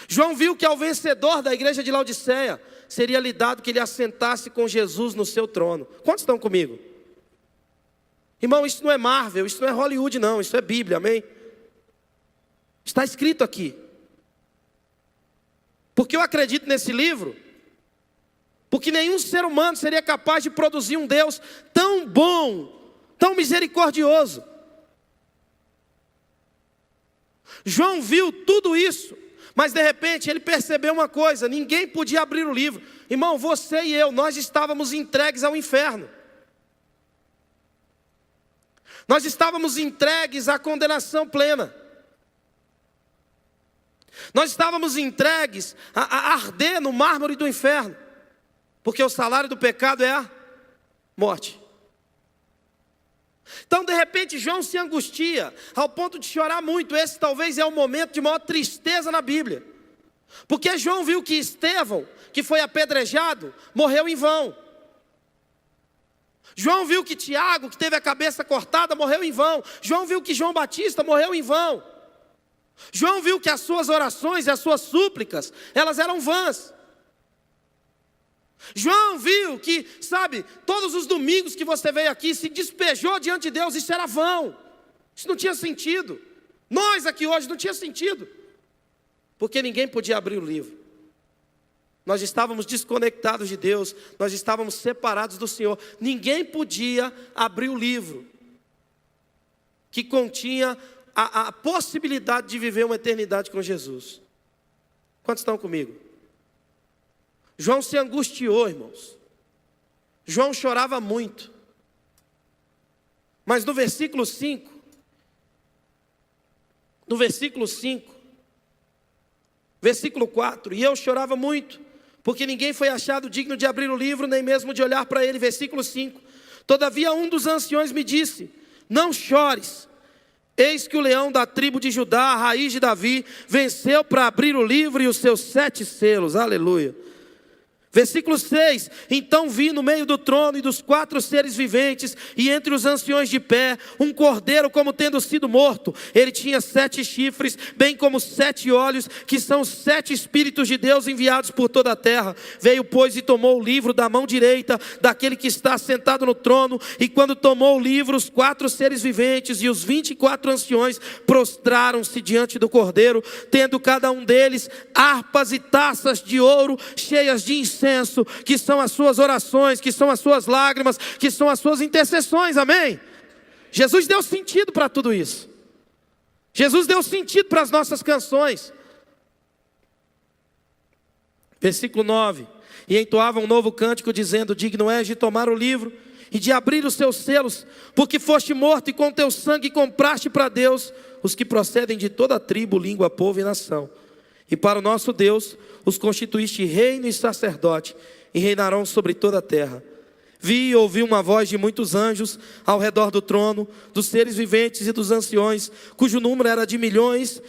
João viu que ao vencedor da igreja de Laodiceia seria lhe dado que ele assentasse com Jesus no seu trono. Quantos estão comigo? Irmão, isso não é Marvel, isso não é Hollywood não, isso é Bíblia, amém? Está escrito aqui. Porque eu acredito nesse livro, porque nenhum ser humano seria capaz de produzir um Deus tão bom, tão misericordioso. João viu tudo isso, mas de repente ele percebeu uma coisa: ninguém podia abrir o livro. Irmão, você e eu, nós estávamos entregues ao inferno. Nós estávamos entregues à condenação plena. Nós estávamos entregues a arder no mármore do inferno, porque o salário do pecado é a morte. Então de repente João se angustia ao ponto de chorar muito. Esse talvez é o momento de maior tristeza na Bíblia, porque João viu que Estevão, que foi apedrejado, morreu em vão. João viu que Tiago, que teve a cabeça cortada, morreu em vão. João viu que João Batista morreu em vão. João viu que as suas orações e as suas súplicas, elas eram vãs. João viu que, sabe, todos os domingos que você veio aqui, se despejou diante de Deus, isso era vão. Isso não tinha sentido. Nós aqui hoje não tinha sentido. Porque ninguém podia abrir o livro. Nós estávamos desconectados de Deus, nós estávamos separados do Senhor. Ninguém podia abrir o livro que continha a possibilidade de viver uma eternidade com Jesus. Quantos estão comigo? João se angustiou, irmãos. João chorava muito. Mas no versículo 5, versículo 4, e eu chorava muito, porque ninguém foi achado digno de abrir o livro, nem mesmo de olhar para ele. Versículo 5, todavia um dos anciões me disse, não chores, eis que o leão da tribo de Judá, a raiz de Davi, venceu para abrir o livro e os seus 7 selos, aleluia. Versículo 6, então vi no meio do trono e dos 4 seres viventes, e entre os anciões de pé, um cordeiro como tendo sido morto. Ele tinha 7 chifres, bem como 7 olhos, que são os 7 Espíritos de Deus enviados por toda a terra. Veio, pois, e tomou o livro da mão direita daquele que está sentado no trono, e quando tomou o livro, os 4 seres viventes e os 24 anciões prostraram-se diante do cordeiro, tendo cada um deles harpas e taças de ouro cheias de incenso, que são as suas orações, que são as suas lágrimas, que são as suas intercessões, amém? Jesus deu sentido para tudo isso. Jesus deu sentido para as nossas canções. Versículo 9, e entoava um novo cântico dizendo, digno és de tomar o livro e de abrir os seus selos, porque foste morto e com teu sangue compraste para Deus os que procedem de toda a tribo, língua, povo e nação. E para o nosso Deus os constituíste reino e sacerdote, e reinarão sobre toda a terra. Vi e ouvi uma voz de muitos anjos ao redor do trono, dos seres viventes e dos anciões, cujo número era de milhões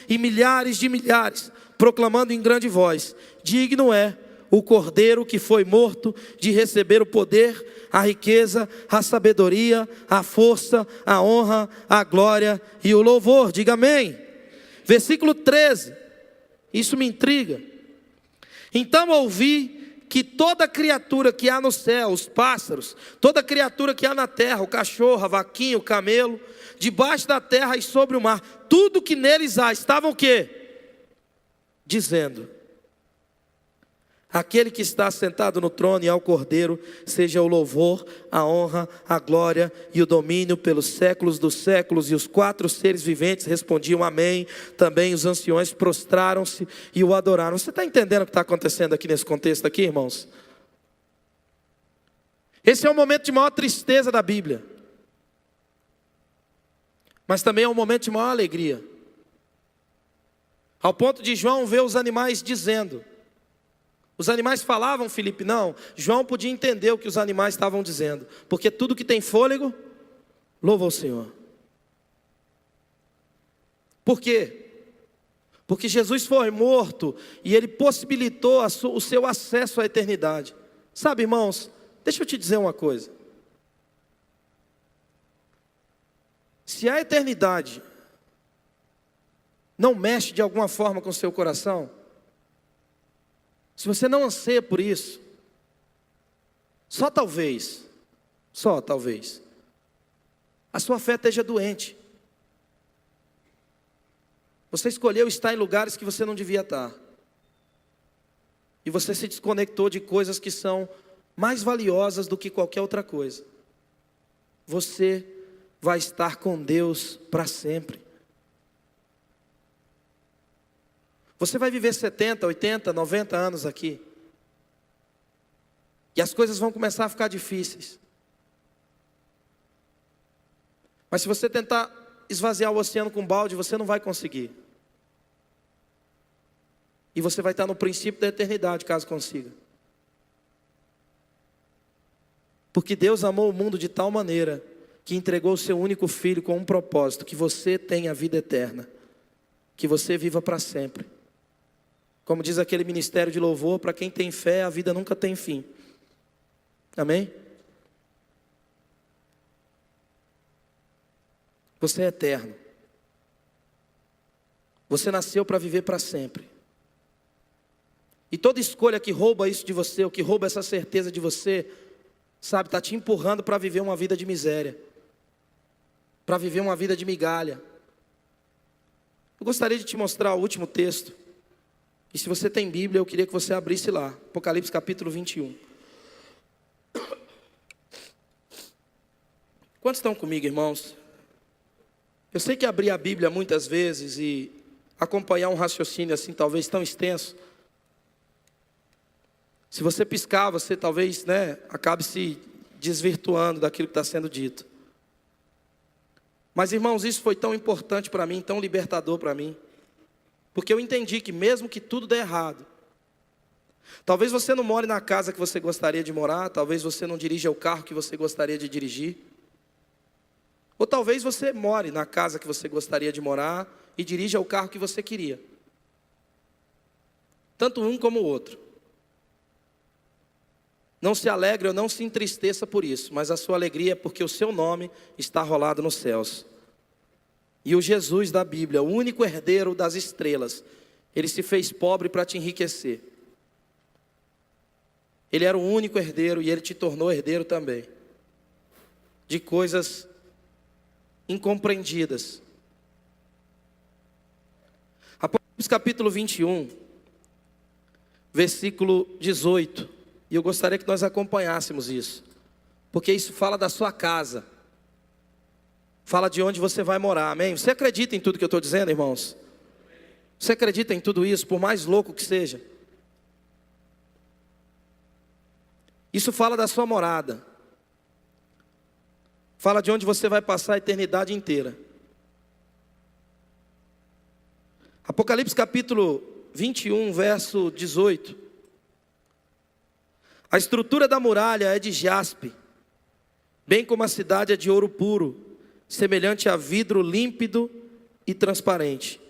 e milhares de milhares, proclamando em grande voz, digno é o cordeiro que foi morto de receber o poder, a riqueza, a sabedoria, a força, a honra, a glória e o louvor. Diga amém. Versículo 13, isso me intriga. Então ouvi que toda criatura que há no céu, os pássaros, toda criatura que há na terra, o cachorro, a vaquinha, o camelo, debaixo da terra e sobre o mar, tudo que neles há, estavam o quê? Dizendo, aquele que está sentado no trono e ao cordeiro, seja o louvor, a honra, a glória e o domínio pelos séculos dos séculos. E os 4 seres viventes respondiam amém. Também os anciões prostraram-se e o adoraram. Você está entendendo o que está acontecendo aqui nesse contexto aqui, irmãos? Esse é o momento de maior tristeza da Bíblia, mas também é um momento de maior alegria, ao ponto de João ver os animais dizendo. Os animais falavam, Filipe? Não. João podia entender o que os animais estavam dizendo. Porque tudo que tem fôlego, louva o Senhor. Por quê? Porque Jesus foi morto e Ele possibilitou o seu acesso à eternidade. Sabe, irmãos, deixa eu te dizer uma coisa. Se a eternidade não mexe de alguma forma com o seu coração, se você não anseia por isso, só talvez, a sua fé esteja doente. Você escolheu estar em lugares que você não devia estar. E você se desconectou de coisas que são mais valiosas do que qualquer outra coisa. Você vai estar com Deus para sempre. Você vai viver 70, 80, 90 anos aqui. E as coisas vão começar a ficar difíceis. Mas se você tentar esvaziar o oceano com balde, você não vai conseguir. E você vai estar no princípio da eternidade, caso consiga. Porque Deus amou o mundo de tal maneira que entregou o seu único filho com um propósito, que você tenha a vida eterna, que você viva para sempre. Como diz aquele ministério de louvor, para quem tem fé, a vida nunca tem fim. Amém? Você é eterno. Você nasceu para viver para sempre. E toda escolha que rouba isso de você, ou que rouba essa certeza de você, sabe, está te empurrando para viver uma vida de miséria, para viver uma vida de migalha. Eu gostaria de te mostrar o último texto. E se você tem Bíblia, eu queria que você abrisse lá, Apocalipse capítulo 21. Quantos estão comigo, irmãos? Eu sei que abrir a Bíblia muitas vezes e acompanhar um raciocínio assim, talvez tão extenso, se você piscar, você talvez, acabe se desvirtuando daquilo que está sendo dito. Mas, irmãos, isso foi tão importante para mim, tão libertador para mim, porque eu entendi que mesmo que tudo der errado, talvez você não more na casa que você gostaria de morar, talvez você não dirija o carro que você gostaria de dirigir, ou talvez você more na casa que você gostaria de morar e dirija o carro que você queria. Tanto um como o outro. Não se alegre ou não se entristeça por isso, mas a sua alegria é porque o seu nome está rolado nos céus. E o Jesus da Bíblia, o único herdeiro das estrelas, ele se fez pobre para te enriquecer. Ele era o único herdeiro e ele te tornou herdeiro também. De coisas incompreendidas. Apocalipse capítulo 21, versículo 18. E eu gostaria que nós acompanhássemos isso, porque isso fala da sua casa, fala de onde você vai morar, amém? Você acredita em tudo que eu estou dizendo, irmãos? Você acredita em tudo isso, por mais louco que seja? Isso fala da sua morada, fala de onde você vai passar a eternidade inteira. Apocalipse capítulo 21, verso 18. A estrutura da muralha é de jaspe, bem como a cidade é de ouro puro, semelhante a vidro límpido e transparente.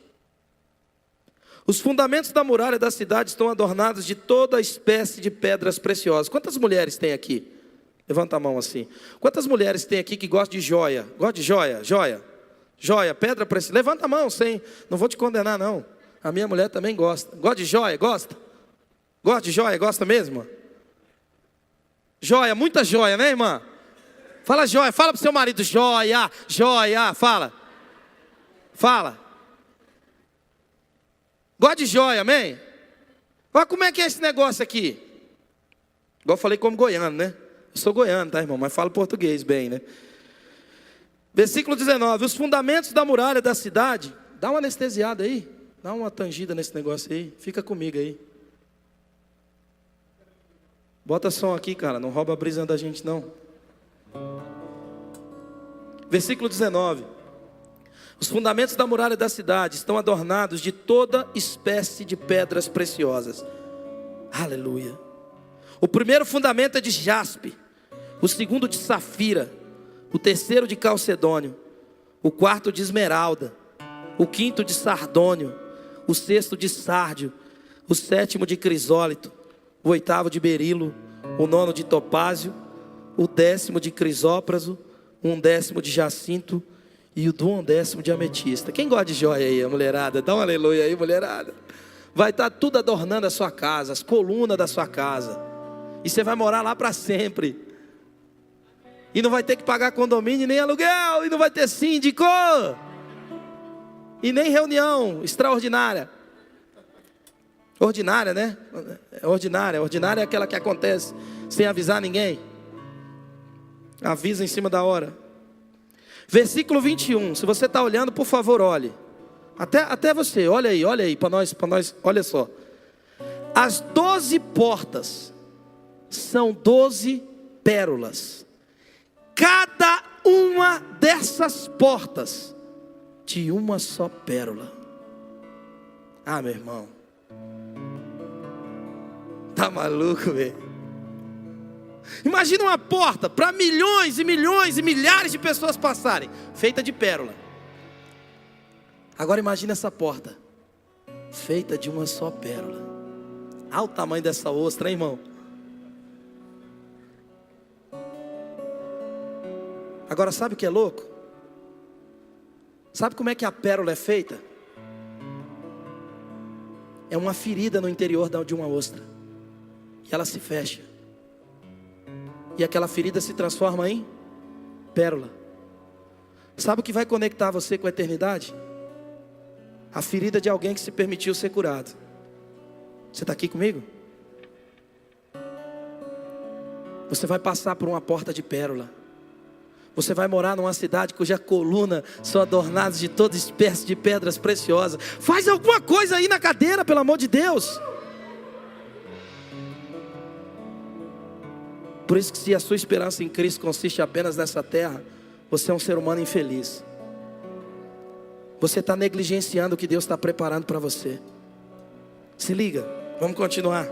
Os fundamentos da muralha da cidade estão adornados de toda espécie de pedras preciosas. Quantas mulheres tem aqui? Levanta a mão assim. Quantas mulheres tem aqui que gostam de joia? Gosta de joia? Joia? Joia, pedra preciosa. Levanta a mão, sem. Não vou te condenar, não. A minha mulher também gosta. Gosta de joia? Gosta? Gosta de joia? Gosta mesmo? Joia, muita joia, né, irmã? Fala joia, fala pro seu marido, joia, joia, fala. Fala. Gosta de joia, amém? Olha como é que é esse negócio aqui. Igual eu falei como goiano, né? Eu sou goiano, tá, irmão? Mas falo português bem, né? Versículo 19. Os fundamentos da muralha da cidade. Dá uma anestesiada aí. Dá uma tangida nesse negócio aí. Fica comigo aí. Bota som aqui, cara. Não rouba a brisa da gente, não. Versículo 19. Os fundamentos da muralha da cidade estão adornados de toda espécie de pedras preciosas. Aleluia. O primeiro fundamento é de jaspe, o segundo de safira, o terceiro de calcedônio, o quarto de esmeralda, o quinto de sardônio, o sexto de sárdio, o sétimo de crisólito, o oitavo de berilo, o nono de topázio, o 10º de crisópraso, o 11º de jacinto e o 12º de ametista. Quem gosta de joia aí, a mulherada? Dá um aleluia aí, mulherada. Vai estar tudo adornando a sua casa, as colunas da sua casa. E você vai morar lá para sempre. E não vai ter que pagar condomínio, nem aluguel. E não vai ter síndico. E nem reunião extraordinária. Ordinária, né? Ordinária. Ordinária é aquela que acontece sem avisar ninguém. Avisa em cima da hora. Versículo 21. Se você está olhando, por favor, olhe. Até você, olha aí para nós, olha só. As 12 portas são 12 pérolas. Cada uma dessas portas de uma só pérola. Ah, meu irmão. Tá maluco, velho? Imagina uma porta para milhões e milhões e milhares de pessoas passarem, feita de pérola. Agora imagina essa porta, feita de uma só pérola. Olha o tamanho dessa ostra, hein, irmão? Agora sabe o que é louco? Sabe como é que a pérola é feita? É uma ferida no interior de uma ostra. E ela se fecha. E aquela ferida se transforma em pérola. Sabe o que vai conectar você com a eternidade? A ferida de alguém que se permitiu ser curado. Você está aqui comigo? Você vai passar por uma porta de pérola. Você vai morar numa cidade cuja coluna são adornadas de toda espécie de pedras preciosas. Faz alguma coisa aí na cadeira, pelo amor de Deus. Por isso que se a sua esperança em Cristo consiste apenas nessa terra, você é um ser humano infeliz. Você está negligenciando o que Deus está preparando para você. Se liga, vamos continuar.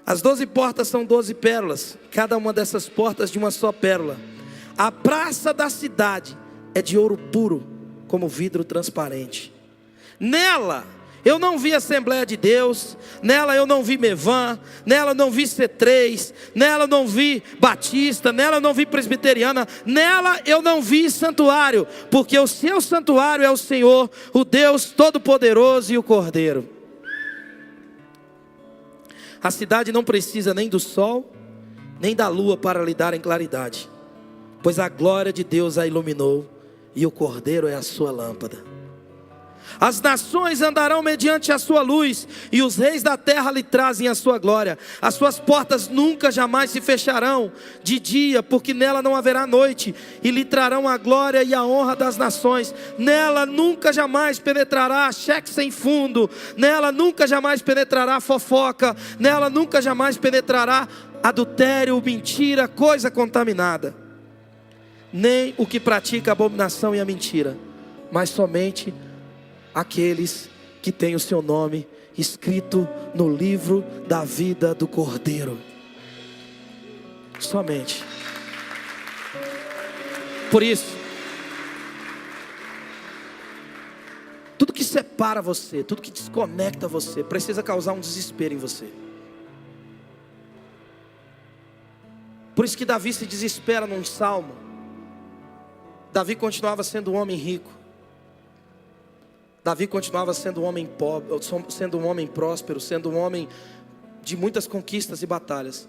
As 12 portas são 12 pérolas, cada uma dessas portas de uma só pérola. A praça da cidade é de ouro puro, como vidro transparente. Nela eu não vi Assembleia de Deus, nela eu não vi Mevan, nela eu não vi C3, nela eu não vi Batista, nela eu não vi Presbiteriana, nela eu não vi santuário, porque o seu santuário é o Senhor, o Deus Todo-Poderoso e o Cordeiro. A cidade não precisa nem do sol, nem da lua para lhe darem claridade, pois a glória de Deus a iluminou, e o Cordeiro é a sua lâmpada. As nações andarão mediante a sua luz, e os reis da terra lhe trazem a sua glória. As suas portas nunca jamais se fecharão de dia, porque nela não haverá noite, e lhe trarão a glória e a honra das nações. Nela nunca jamais penetrará cheque sem fundo, nela nunca jamais penetrará fofoca, nela nunca jamais penetrará adultério, mentira, coisa contaminada, nem o que pratica a abominação e a mentira, mas somente aqueles que têm o seu nome escrito no livro da vida do Cordeiro. Somente. Por isso, tudo que separa você, tudo que desconecta você, precisa causar um desespero em você. Por isso que Davi se desespera num salmo. Davi continuava sendo um homem rico. Davi continuava sendo um homem pobre, sendo um homem próspero, sendo um homem de muitas conquistas e batalhas.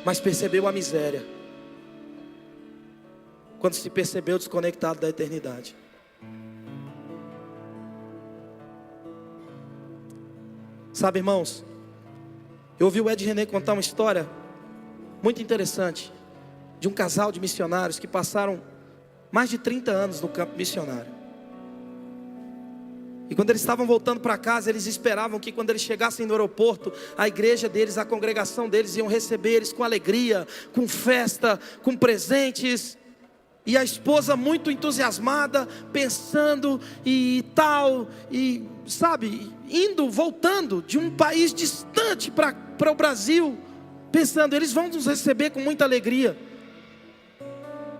Mas percebeu a miséria quando se percebeu desconectado da eternidade. Sabe, irmãos, eu ouvi o Ed René contar uma história muito interessante de um casal de missionários que passaram mais de 30 anos no campo missionário. E quando eles estavam voltando para casa, eles esperavam que quando eles chegassem no aeroporto, a igreja deles, a congregação deles iam receber eles com alegria, com festa, com presentes. E a esposa muito entusiasmada, pensando e tal, e sabe, voltando de um país distante para o Brasil, pensando, eles vão nos receber com muita alegria.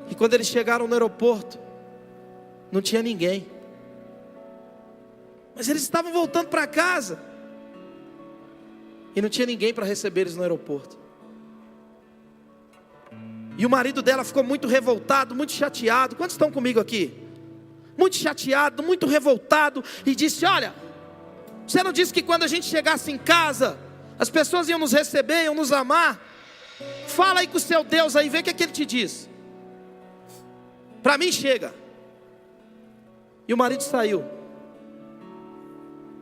E quando eles chegaram no aeroporto, não tinha ninguém. Mas eles estavam voltando para casa, e não tinha ninguém para receber eles no aeroporto. E o marido dela ficou muito revoltado, muito chateado. Quantos estão comigo aqui? Muito chateado, muito revoltado. E disse, olha, você não disse que quando a gente chegasse em casa, as pessoas iam nos receber, iam nos amar? Fala aí com o seu Deus aí, vê o que é que ele te diz. Para mim chega. E o marido saiu.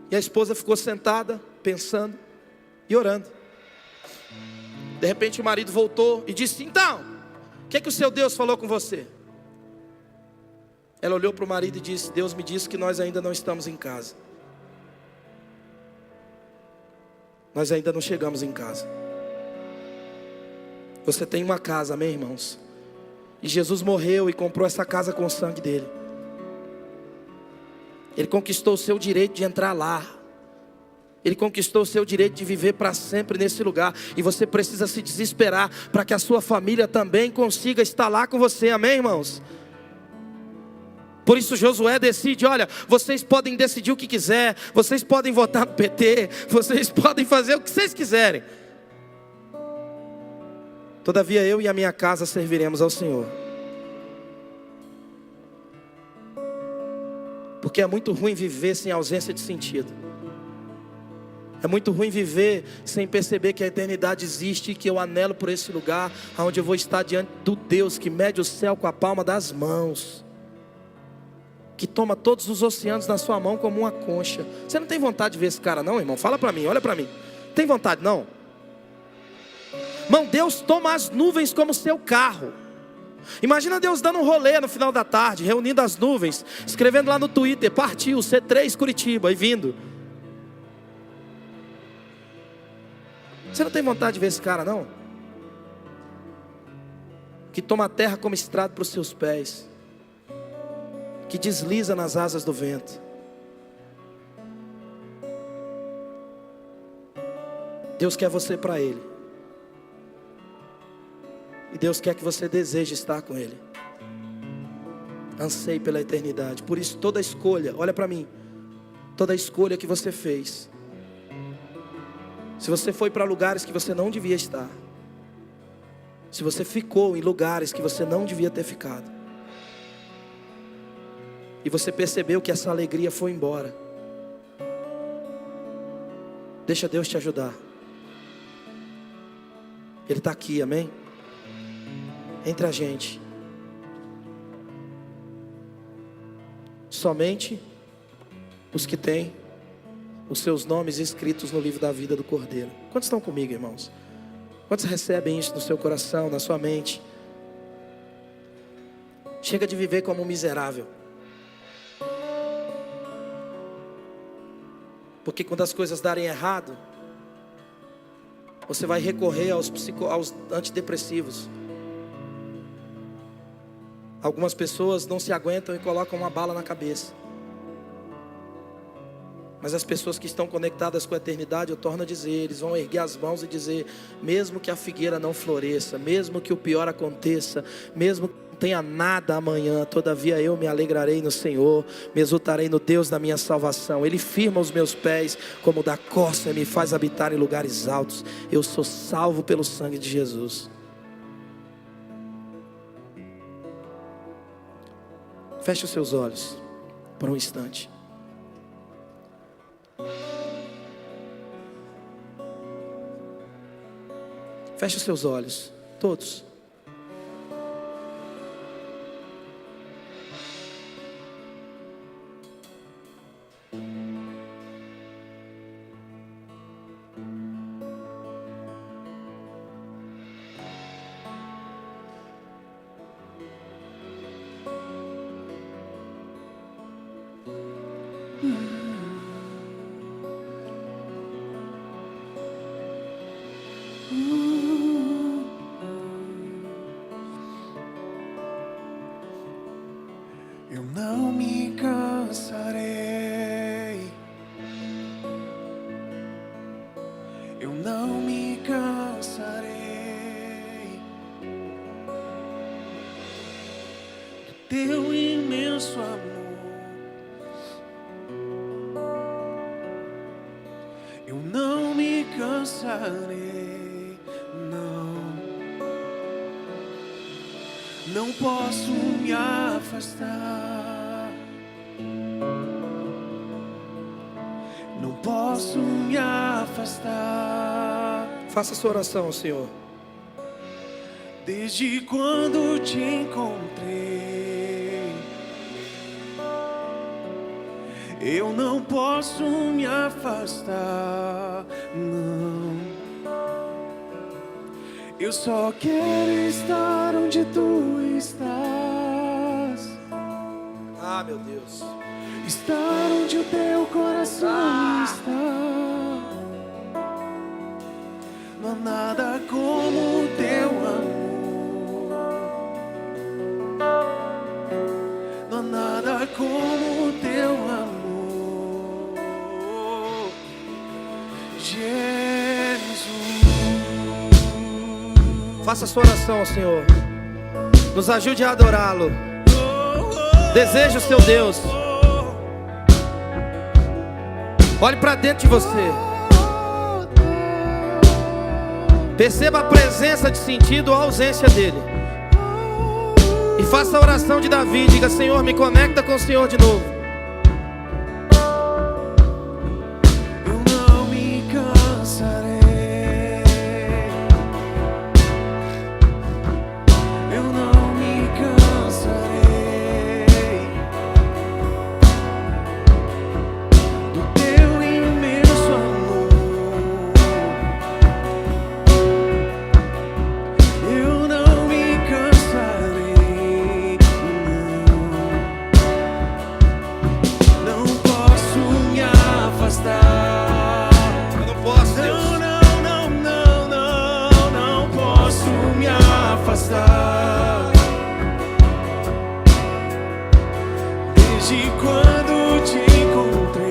E a esposa ficou sentada, pensando e orando. De repente o marido voltou e disse, então, o que é que o seu Deus falou com você? Ela olhou para o marido e disse, Deus me disse que nós ainda não estamos em casa. Nós ainda não chegamos em casa. Você tem uma casa, amém, irmãos? E Jesus morreu e comprou essa casa com o sangue dele. Ele conquistou o seu direito de entrar lá. Ele conquistou o seu direito de viver para sempre nesse lugar. E você precisa se desesperar para que a sua família também consiga estar lá com você, amém, irmãos? Por isso Josué decide, olha, vocês podem decidir o que quiser, vocês podem votar no PT, vocês podem fazer o que vocês quiserem. Todavia eu e a minha casa serviremos ao Senhor. Porque é muito ruim viver sem ausência de sentido. É muito ruim viver sem perceber que a eternidade existe e que eu anelo por esse lugar onde eu vou estar diante do Deus que mede o céu com a palma das mãos, que toma todos os oceanos na sua mão como uma concha. Você não tem vontade de ver esse cara não, irmão? Fala para mim, olha para mim. Tem vontade não? Irmão, Deus toma as nuvens como seu carro. Imagina Deus dando um rolê no final da tarde, reunindo as nuvens, escrevendo lá no Twitter: partiu C3 Curitiba, e vindo. Você não tem vontade de ver esse cara não? Que toma a terra como estrado para os seus pés, que desliza nas asas do vento. Deus quer você para Ele. E Deus quer que você deseje estar com Ele. Anseie pela eternidade. Por isso toda escolha, olha para mim, toda escolha que você fez, se você foi para lugares que você não devia estar, se você ficou em lugares que você não devia ter ficado, e você percebeu que essa alegria foi embora, deixa Deus te ajudar. Ele está aqui, amém? Entre a gente. Somente os que têm os seus nomes escritos no livro da vida do Cordeiro. Quantos estão comigo, irmãos? Quantos recebem isso no seu coração, na sua mente? Chega de viver como um miserável. Porque quando as coisas darem errado, você vai recorrer aos antidepressivos. Algumas pessoas não se aguentam e colocam uma bala na cabeça. Mas as pessoas que estão conectadas com a eternidade, eu torno a dizer, eles vão erguer as mãos e dizer: mesmo que a figueira não floresça, mesmo que o pior aconteça, mesmo que não tenha nada amanhã, todavia eu me alegrarei no Senhor, me exultarei no Deus da minha salvação. Ele firma os meus pés como da corça e me faz habitar em lugares altos. Eu sou salvo pelo sangue de Jesus. Feche os seus olhos por um instante. Feche os seus olhos, todos. Eu não me cansarei, eu não me cansarei do teu imenso amor. Eu não me cansarei, não posso me afastar, não posso me afastar. Faça sua oração ao Senhor. Desde quando te encontrei, eu não posso me afastar, não. Eu só quero estar onde tu estás. Ah, meu Deus. Estar onde o teu coração está. Não há nada como o teu amor. Não há nada como o teu amor, Jesus. Faça sua oração ao Senhor. Nos ajude a adorá-lo. Deseje o seu Deus. Olhe para dentro de você. Perceba a presença de sentido ou a ausência dele. E faça a oração de Davi. Diga: Senhor, me conecta com o Senhor de novo. afastar. Desde quando te encontrei,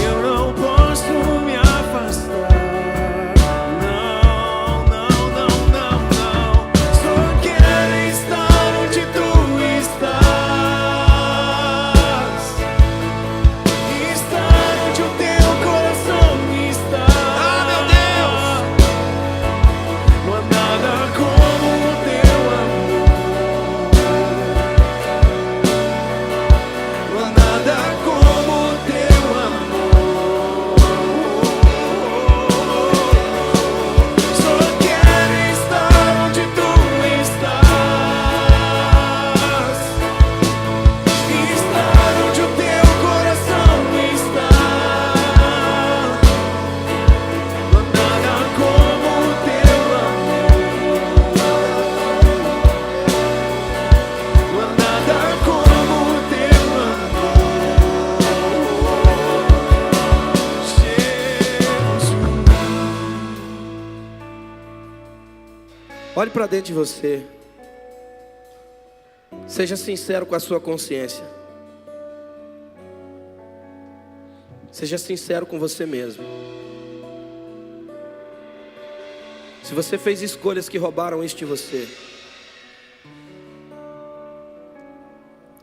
eu não posso me afastar. Não, não, não, não, não. Só quero estar onde tu estás, estar onde o teu coração está. Ah, meu Deus! Não há nada como o teu amor. Não há nada como o teu amor. Só quero estar onde tu estás, estar onde o teu coração está. Não há nada como o teu amor. Não há nada como o teu amor, Jesus. Olhe para dentro de você. Seja sincero com a sua consciência. Seja sincero com você mesmo. Se você fez escolhas que roubaram isso de você,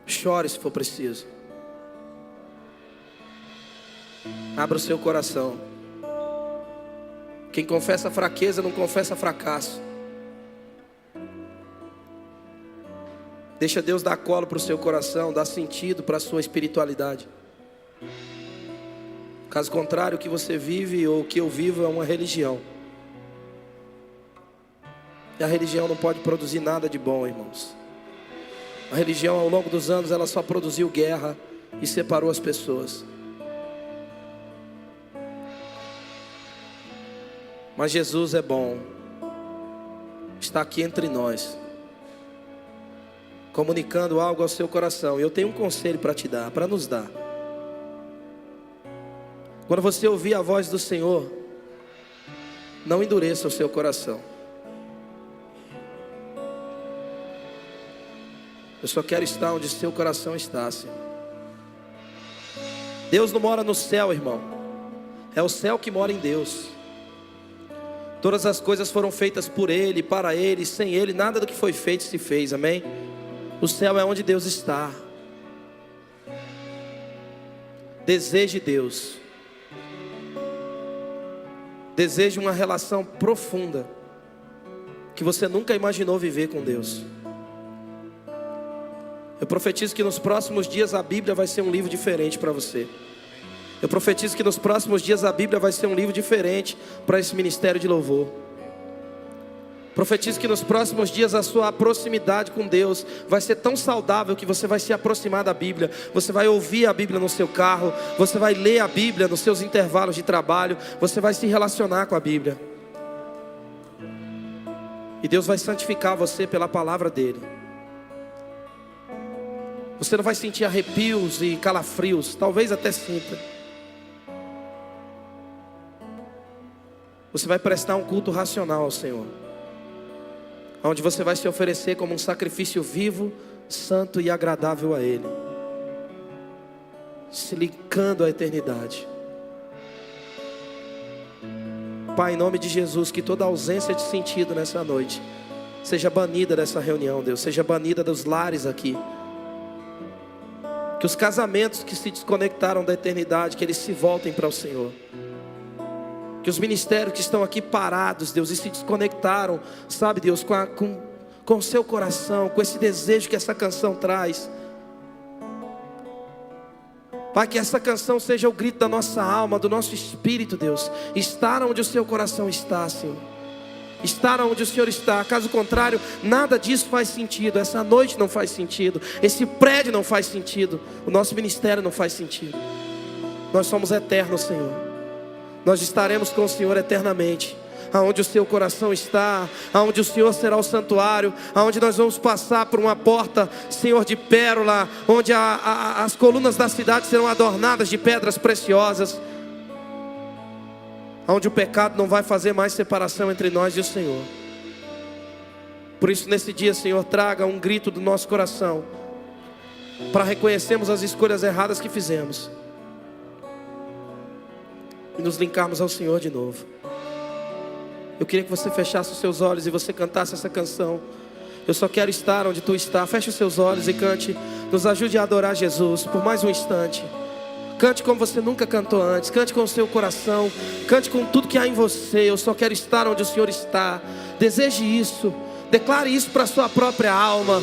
chore se for preciso. Abra o seu coração. Quem confessa fraqueza não confessa fracasso. Deixa Deus dar colo para o seu coração, dar sentido para a sua espiritualidade. Caso contrário, o que você vive ou o que eu vivo é uma religião. E a religião não pode produzir nada de bom, irmãos. A religião, ao longo dos anos, ela só produziu guerra e separou as pessoas. Mas Jesus é bom. Está aqui entre nós, comunicando algo ao seu coração. E eu tenho um conselho para te dar, para nos dar. Quando você ouvir a voz do Senhor, não endureça o seu coração. Eu só quero estar onde o seu coração está, Senhor. Deus não mora no céu, irmão. É o céu que mora em Deus. Todas as coisas foram feitas por Ele, para Ele, sem Ele, nada do que foi feito se fez, amém? O céu é onde Deus está. Deseje Deus. Deseje uma relação profunda que você nunca imaginou viver com Deus. Eu profetizo que nos próximos dias a Bíblia vai ser um livro diferente para você. Eu profetizo que nos próximos dias a Bíblia vai ser um livro diferente para esse ministério de louvor. Profetizo que nos próximos dias a sua proximidade com Deus vai ser tão saudável que você vai se aproximar da Bíblia. Você vai ouvir a Bíblia no seu carro. Você vai ler a Bíblia nos seus intervalos de trabalho. Você vai se relacionar com a Bíblia. E Deus vai santificar você pela palavra dEle. Você não vai sentir arrepios e calafrios. Talvez até sinta. Você vai prestar um culto racional ao Senhor, onde você vai se oferecer como um sacrifício vivo, santo e agradável a Ele, se ligando à eternidade. Pai, em nome de Jesus, que toda ausência de sentido nessa noite seja banida dessa reunião, Deus. Seja banida dos lares aqui. Que os casamentos que se desconectaram da eternidade, que eles se voltem para o Senhor. Que os ministérios que estão aqui parados, Deus, e se desconectaram, sabe, Deus, com o seu coração, com esse desejo que essa canção traz. Pai, que essa canção seja o grito da nossa alma, do nosso espírito, Deus. Estar onde o seu coração está, Senhor. Estar onde o Senhor está. Caso contrário, nada disso faz sentido. Essa noite não faz sentido. Esse prédio não faz sentido. O nosso ministério não faz sentido. Nós somos eternos, Senhor. Nós estaremos com o Senhor eternamente. Aonde o seu coração está, aonde o Senhor será o santuário, aonde nós vamos passar por uma porta, Senhor, de pérola, onde as colunas da cidade serão adornadas de pedras preciosas. onde o pecado não vai fazer mais separação entre nós e o Senhor. Por isso, nesse dia, Senhor, traga um grito do nosso coração, para reconhecermos as escolhas erradas que fizemos e nos linkarmos ao Senhor de novo. Eu queria que você fechasse os seus olhos e você cantasse essa canção. Eu só quero estar onde tu está. Feche os seus olhos e cante. Nos ajude a adorar Jesus por mais um instante. Cante como você nunca cantou antes. Cante com o seu coração. Cante com tudo que há em você. Eu só quero estar onde o Senhor está. Deseje isso. Declare isso para a sua própria alma.